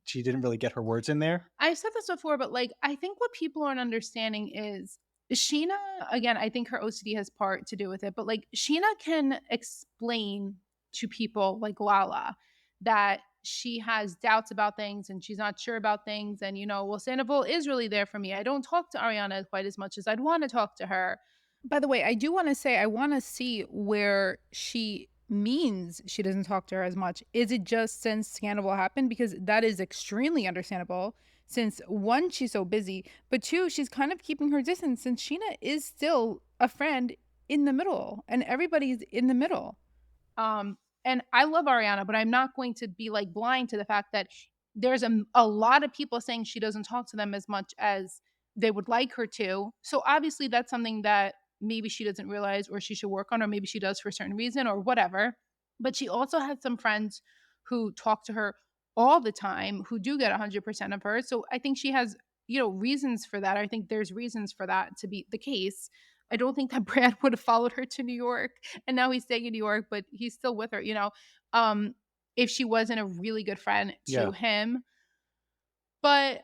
she didn't really get her words in there. I've said this before, but like I think what people aren't understanding is Scheana, again, I think her OCD has part to do with it, but like Scheana can explain to people like Lala that she has doubts about things and she's not sure about things. And, well, Sandoval is really there for me. I don't talk to Ariana quite as much as I'd want to talk to her. By the way, I do want to say, I want to see where she means she doesn't talk to her as much. Is it just since Sandoval happened? Because that is extremely understandable since 1, she's so busy, but 2, she's kind of keeping her distance since Scheana is still a friend in the middle and everybody's in the middle. And I love Ariana, but I'm not going to be like blind to the fact that there's a lot of people saying she doesn't talk to them as much as they would like her to. So obviously that's something that maybe she doesn't realize or she should work on, or maybe she does for a certain reason or whatever. But she also had some friends who talk to her all the time who do get 100% of her. So I think she has, reasons for that. I think there's reasons for that to be the case. I don't think that Brad would have followed her to New York, and now he's staying in New York, but he's still with her, if she wasn't a really good friend to Yeah. him. But,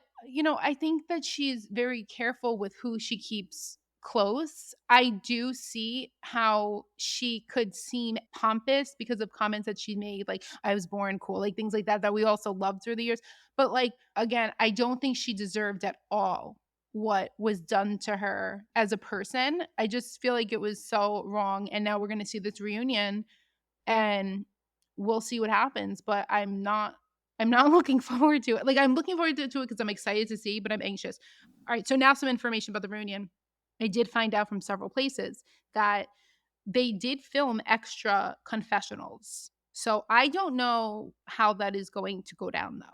I think that she's very careful with who she keeps close. I do see how she could seem pompous because of comments that she made, like, I was born cool, like things like that we also loved through the years. But, like, again, I don't think she deserved at all what was done to her as a person. I just feel like it was so wrong. And now we're going to see this reunion and we'll see what happens. But I'm not looking forward to it. Like, I'm looking forward to it because I'm excited to see, but I'm anxious. All right, so now some information about the reunion. I did find out from several places that they did film extra confessionals. So I don't know how that is going to go down, though.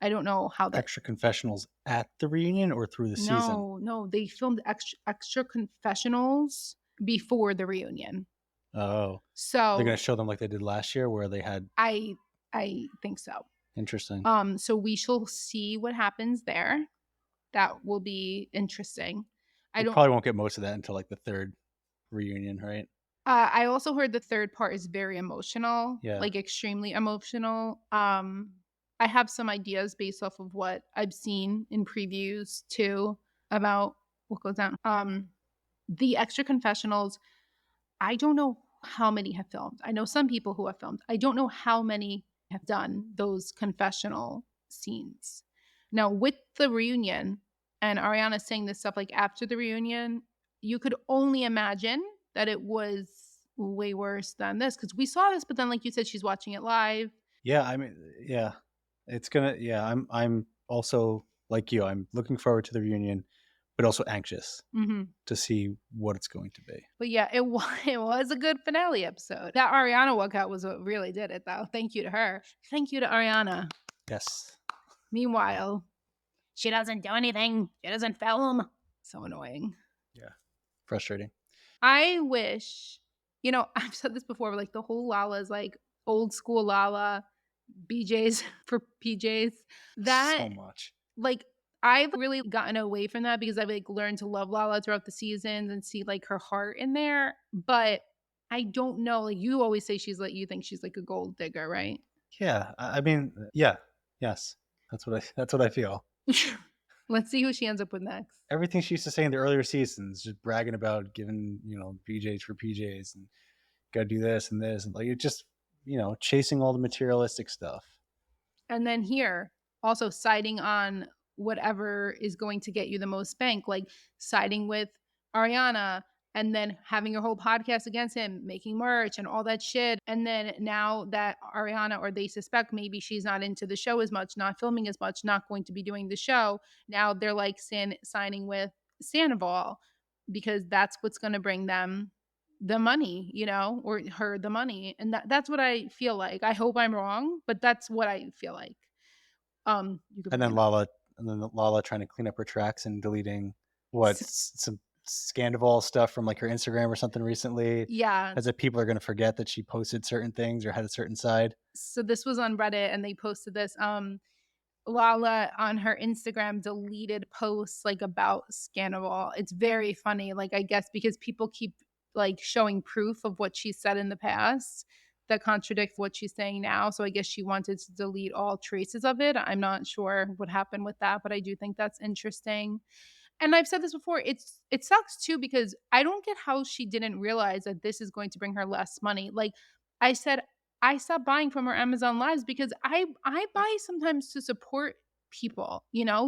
I don't know how that. Extra confessionals at the reunion or through the season? No, they filmed extra confessionals before the reunion. Oh, So they're going to show them like they did last year, where they had. I think so. Interesting. So we shall see what happens there. That will be interesting. We probably won't get most of that until like the third reunion, right? I also heard the third part is very emotional, Yeah. like extremely emotional. I have some ideas based off of what I've seen in previews too about what goes down. The extra confessionals, I don't know how many have filmed. I know some people who have filmed. I don't know how many have done those confessional scenes. Now, with the reunion, and Ariana saying this stuff like after the reunion, you could only imagine that it was way worse than this because we saw this, but then, like you said, she's watching it live. Yeah, I mean, yeah, it's gonna. Yeah, I'm also like you. I'm looking forward to the reunion, but also anxious to see what it's going to be. But yeah, it was a good finale episode. That Ariana walkout was what really did it, though. Thank you to her. Thank you to Ariana. Yes. Meanwhile, she doesn't do anything. She doesn't film. So annoying. Yeah. Frustrating. I wish, I've said this before, but like the whole Lala is like old school Lala, BJs for PJs. That so much. Like, I've really gotten away from that because I've like learned to love Lala throughout the seasons and see like her heart in there. But I don't know. Like, you always say you think she's like a gold digger, right? Yeah. I mean, yeah. Yes. That's what I feel. Let's see who she ends up with next. Everything she used to say in the earlier seasons, just bragging about giving, BJs for PJs and got to do this and this. And like, it just, chasing all the materialistic stuff. And then here, also siding on whatever is going to get you the most bank, like siding with Ariana and then having your whole podcast against him, making merch and all that shit. And then now that Ariana, or they suspect maybe she's not into the show as much, not filming as much, not going to be doing the show, now they're like signing with Sandoval because that's what's going to bring them the money, or her the money. And that's what I feel like. I hope I'm wrong, but that's what I feel like. And then Lala trying to clean up her tracks and deleting some Sandoval stuff from like her Instagram or something recently. Yeah. As if people are going to forget that she posted certain things or had a certain side. So this was on Reddit and they posted this. Lala on her Instagram deleted posts like about Sandoval. It's very funny. Like, I guess because people keep like showing proof of what she said in the past that contradict what she's saying now. So I guess she wanted to delete all traces of it. I'm not sure what happened with that, but I do think that's interesting. And I've said this before, it sucks too because I don't get how she didn't realize that this is going to bring her less money. Like I said, I stopped buying from her Amazon Lives because I buy sometimes to support people,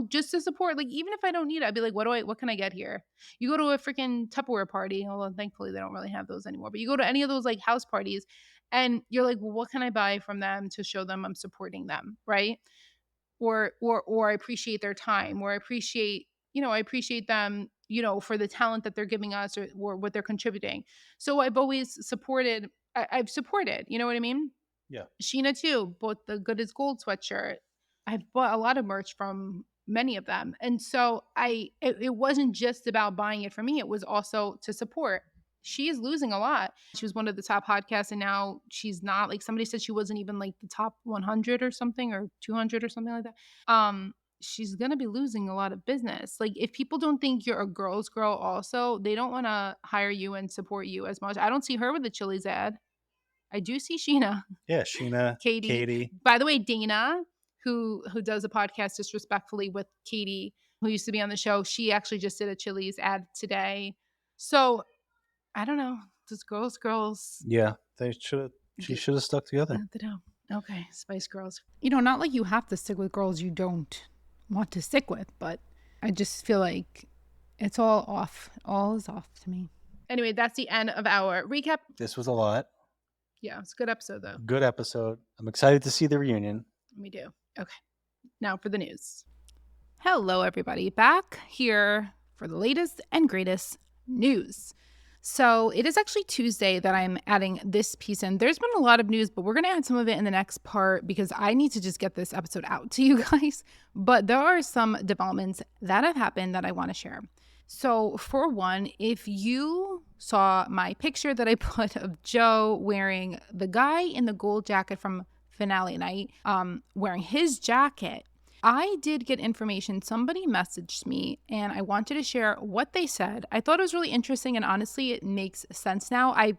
just to support. Like, even if I don't need it, I'd be like, what can I get here? You go to a freaking Tupperware party, although thankfully they don't really have those anymore, but you go to any of those like house parties and you're like, well, what can I buy from them to show them I'm supporting them, right? Or I appreciate their time, or I appreciate them, for the talent that they're giving us or what they're contributing. So I've always supported, I've supported, you know what I mean? Yeah. Scheana too, bought the Good as Gold sweatshirt. I've bought a lot of merch from many of them. And so it wasn't just about buying it for me. It was also to support. she is losing a lot. She was one of the top podcasts and now she's not. Like somebody said she wasn't even like the top 100 or something or 200 or something like that. She's going to be losing a lot of business. Like if people don't think you're a girl's girl also, they don't want to hire you and support you as much. I don't see her with the Chili's ad. I do see Scheana. Yeah, Scheana, Katie. By the way, Dana, who does a podcast Disrespectfully with Katie, who used to be on the show, she actually just did a Chili's ad today. So I don't know. Just girls. Yeah, she should have stuck together. Okay, Spice Girls. Not like you have to stick with girls you don't want to stick with, but I just feel like it's all off. All is off to me. Anyway, that's the end of our recap. This was a lot. Yeah, it's a good episode though. Good episode. I'm excited to see the reunion. Me too. Okay, now for the news. Hello, everybody. Back here for the latest and greatest news. So it is actually Tuesday that I'm adding this piece in. There's been a lot of news, but we're going to add some of it in the next part because I need to just get this episode out to you guys. But there are some developments that have happened that I want to share. So for one, if you saw my picture that I put of Joe wearing the guy in the gold jacket from finale night, wearing his jacket, I did get information. Somebody messaged me and I wanted to share what they said. I thought it was really interesting and honestly, it makes sense now. I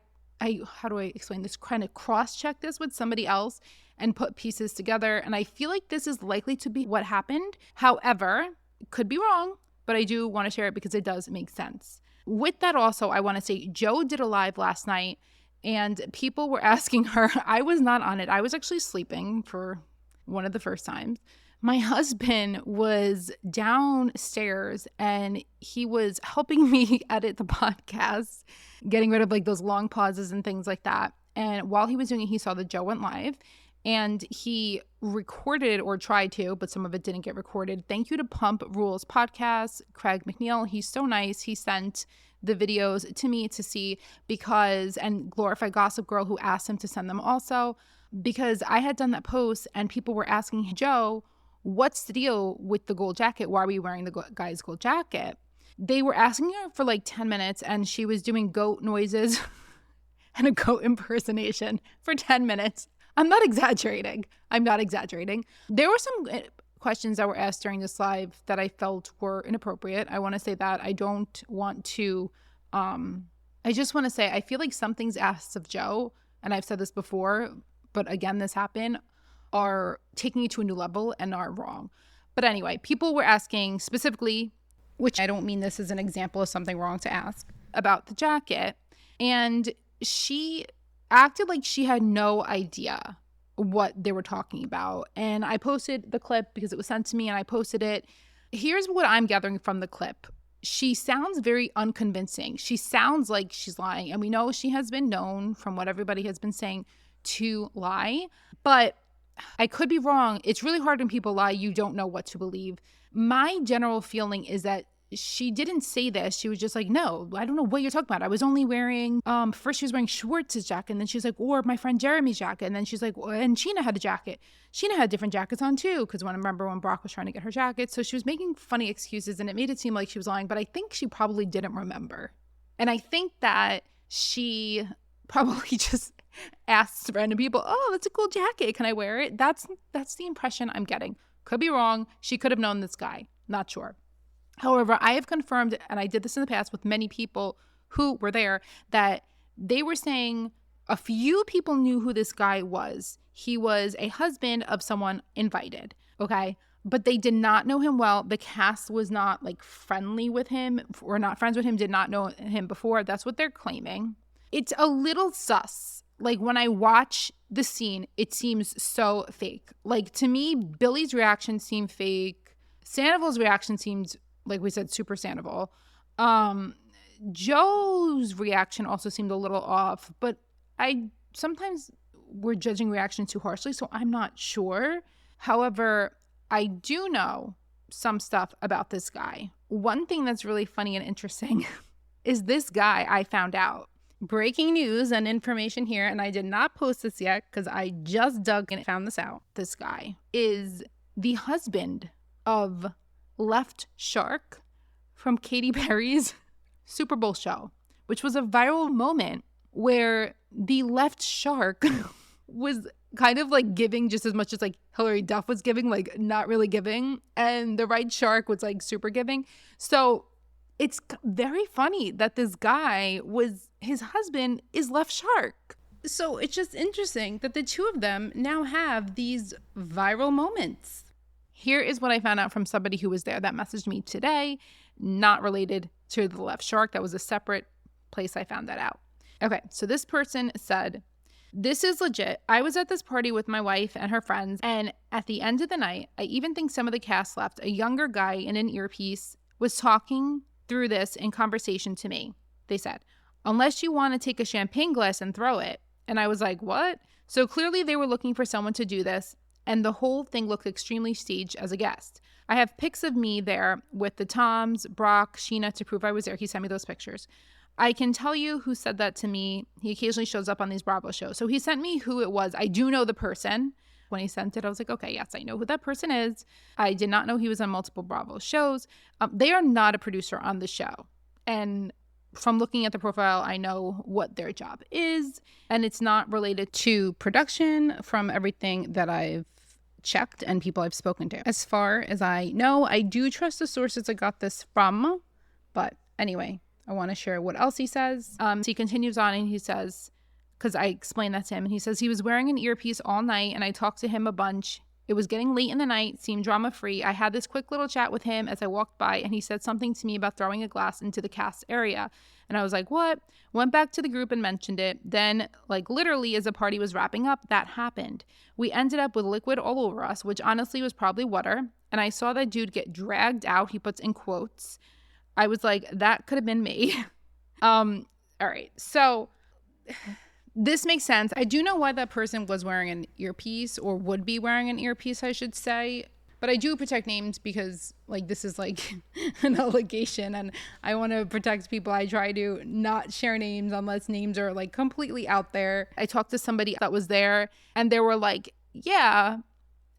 how do I explain this? Kind of cross-check this with somebody else and put pieces together. And I feel like this is likely to be what happened. However, could be wrong, but I do want to share it because it does make sense. With that also, I want to say Joe did a live last night and people were asking her. I was not on it. I was actually sleeping for one of the first times. My husband was downstairs and he was helping me edit the podcast, getting rid of like those long pauses and things like that. And while he was doing it, he saw that Joe went live and he recorded or tried to, but some of it didn't get recorded. Thank you to Pump Rules Podcast, Craig McNeil. He's so nice. He sent the videos to me to see and Glorified Gossip Girl who asked him to send them also because I had done that post and people were asking Joe, what's the deal with the gold jacket? Why are we wearing the guy's gold jacket? They were asking her for like 10 minutes and she was doing goat noises and a goat impersonation for 10 minutes. I'm not exaggerating. There were some questions that were asked during this live that I felt were inappropriate. I want to say that. I don't want to, I just want to say, I feel like some things asked of Joe, and I've said this before, but again, this happened, are taking it to a new level and are wrong. But anyway, people were asking specifically, which I don't mean this as an example of something wrong to ask, about the jacket. And she acted like she had no idea what they were talking about. And I posted the clip because it was sent to me and I posted it. Here's what I'm gathering from the clip. She sounds very unconvincing. She sounds like she's lying. And we know she has been known from what everybody has been saying to lie. But I could be wrong. It's really hard when people lie. You don't know what to believe. My general feeling is that she didn't say this. She was just like, no, I don't know what you're talking about. I was only wearing, first she was wearing Schwartz's jacket. And then she's like, or my friend Jeremy's jacket. And then she's like, and Scheana had a jacket. Scheana had different jackets on too. Because I remember when Brock was trying to get her jacket. So she was making funny excuses and it made it seem like she was lying. But I think she probably didn't remember. And I think that she probably just asked random people, oh, that's a cool jacket. Can I wear it? That's the impression I'm getting. Could be wrong. She could have known this guy. Not sure. However, I have confirmed, and I did this in the past with many people who were there, that they were saying a few people knew who this guy was. He was a husband of someone invited, okay? But they did not know him well. The cast was not like friendly with him or not friends with him, did not know him before. That's what they're claiming. It's a little sus. Like when I watch the scene, it seems so fake. Like to me, Billy's reaction seemed fake. Sandoval's reaction seems, like we said, super Sandoval. Joe's reaction also seemed a little off, but sometimes we're judging reaction too harshly, so I'm not sure. However, I do know some stuff about this guy. One thing that's really funny and interesting is this guy I found out. Breaking news and information here, and I did not post this yet because I just dug and found this out. This guy is the husband of Left Shark from Katy Perry's Super Bowl show, which was a viral moment where the left shark was kind of like giving just as much as like Hilary Duff was giving, like not really giving. And the right shark was like super giving. So it's very funny that this guy his husband is left shark. So it's just interesting that the two of them now have these viral moments. Here is what I found out from somebody who was there that messaged me today, not related to the left shark. That was a separate place I found that out. Okay, so this person said, "This is legit. I was at this party with my wife and her friends, and at the end of the night, I even think some of the cast left. A younger guy in an earpiece was talking through this in conversation to me. They said, 'Unless you want to take a champagne glass and throw it.' And I was like, what?" So clearly they were looking for someone to do this, and the whole thing looked extremely staged as a guest. I have pics of me there with the Toms, Brock, Scheana to prove I was there. He sent me those pictures. I can tell you who said that to me. He occasionally shows up on these Bravo shows. So he sent me who it was. I do know the person. When he sent it, I was like, okay, yes, I know who that person is. I did not know he was on multiple Bravo shows. They are not a producer on the show. And from looking at the profile, I know what their job is. And it's not related to production from everything that I've checked and people I've spoken to. As far as I know, I do trust the sources I got this from. But anyway, I want to share what else he says. So he continues on and he says, because I explained that to him, and he says he was wearing an earpiece all night and I talked to him a bunch. It was getting late in the night, seemed drama-free. I had this quick little chat with him as I walked by, and he said something to me about throwing a glass into the cast area. And I was like, what? Went back to the group and mentioned it. Then, like literally as the party was wrapping up, that happened. We ended up with liquid all over us, which honestly was probably water. And I saw that dude get dragged out. He puts in quotes. I was like, that could have been me. All right. So this makes sense. I do know why that person was wearing an earpiece, or would be wearing an earpiece, I should say. But I do protect names because, like, this is like an allegation and I want to protect people. I try to not share names unless names are like completely out there. I talked to somebody that was there and they were like, yeah,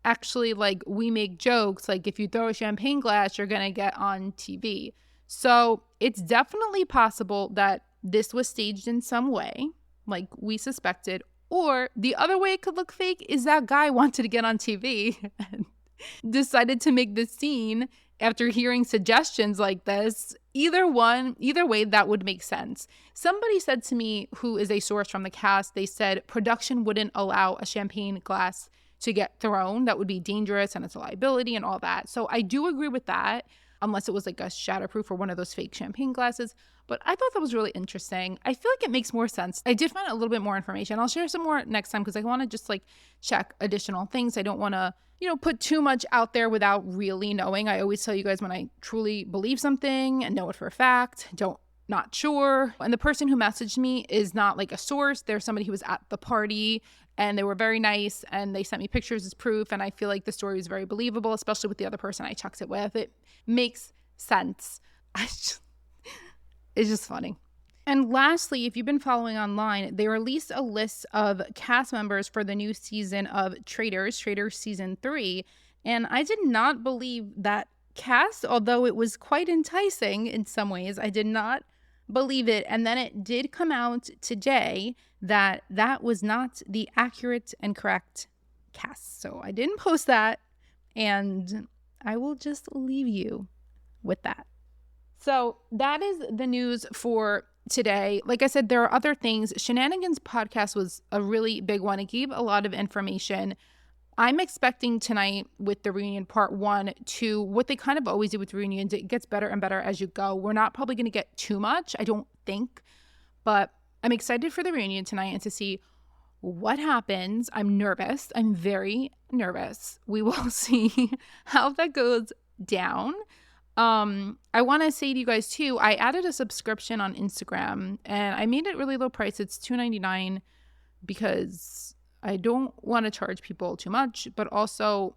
actually, like, we make jokes. Like, if you throw a champagne glass, you're going to get on TV. So it's definitely possible that this was staged in some way, like we suspected. Or the other way it could look fake is that guy wanted to get on TV and decided to make this scene after hearing suggestions like this. Either way, that would make sense. Somebody said to me, who is a source from the cast, they said production wouldn't allow a champagne glass to get thrown. That would be dangerous and it's a liability and all that. So I do agree with that, unless it was like a shatterproof or one of those fake champagne glasses. But I thought that was really interesting. I feel like it makes more sense. I did find a little bit more information. I'll share some more next time because I want to just like check additional things. I don't want to, put too much out there without really knowing. I always tell you guys when I truly believe something and know it for a fact, not sure. And the person who messaged me is not like a source. They're somebody who was at the party and they were very nice and they sent me pictures as proof. And I feel like the story was very believable, especially with the other person I checked it with. It makes sense. It's just funny. And lastly, if you've been following online, they released a list of cast members for the new season of Traitors Season 3. And I did not believe that cast, although it was quite enticing in some ways. I did not believe it. And then it did come out today that that was not the accurate and correct cast. So I didn't post that. And I will just leave you with that. So that is the news for today. Like I said, there are other things. Shenanigans podcast was a really big one. It gave a lot of information. I'm expecting tonight with the reunion part 1 to what they kind of always do with reunions. It gets better and better as you go. We're not probably going to get too much, I don't think. But I'm excited for the reunion tonight and to see what happens. I'm nervous. I'm very nervous. We will see how that goes down. I want to say to you guys too, I added a subscription on Instagram and I made it really low price. It's $2.99 because I don't want to charge people too much, but also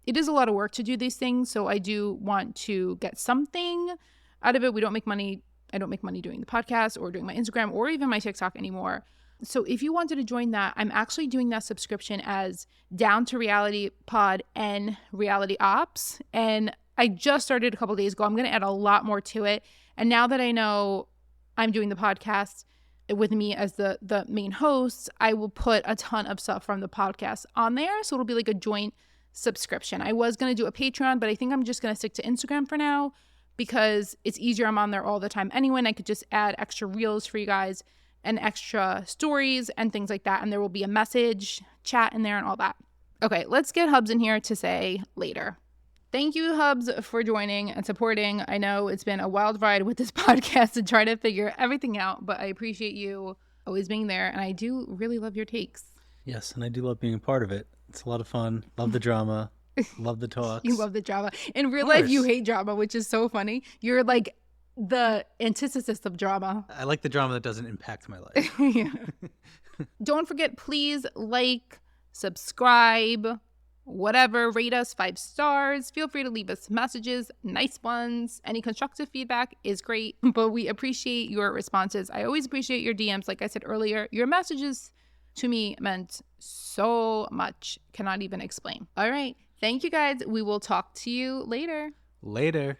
it is a lot of work to do these things. So I do want to get something out of it. We don't make money. I don't make money doing the podcast or doing my Instagram or even my TikTok anymore. So if you wanted to join that, I'm actually doing that subscription as Down to Reality Pod and Reality Ops. And I just started a couple days ago. I'm going to add a lot more to it. And now that I know I'm doing the podcast with me as the main host, I will put a ton of stuff from the podcast on there. So it'll be like a joint subscription. I was going to do a Patreon, but I think I'm just going to stick to Instagram for now because it's easier. I'm on there all the time anyway, and I could just add extra reels for you guys and extra stories and things like that. And there will be a message chat in there and all that. Okay, let's get Hubs in here to say later. Thank you, Hubs, for joining and supporting. I know it's been a wild ride with this podcast to try to figure everything out, but I appreciate you always being there, and I do really love your takes. Yes, and I do love being a part of it. It's a lot of fun. Love the drama. Love the talks. You love the drama. In real life, you hate drama, which is so funny. You're like the antithesis of drama. I like the drama that doesn't impact my life. Yeah. Don't forget, please like, subscribe, whatever, rate us 5 stars. Feel free to leave us messages, nice ones. Any constructive feedback is great, but we appreciate your responses. I always appreciate your DMs. Like I said earlier, your messages to me meant so much. Cannot even explain. All right. Thank you guys. We will talk to you later. Later.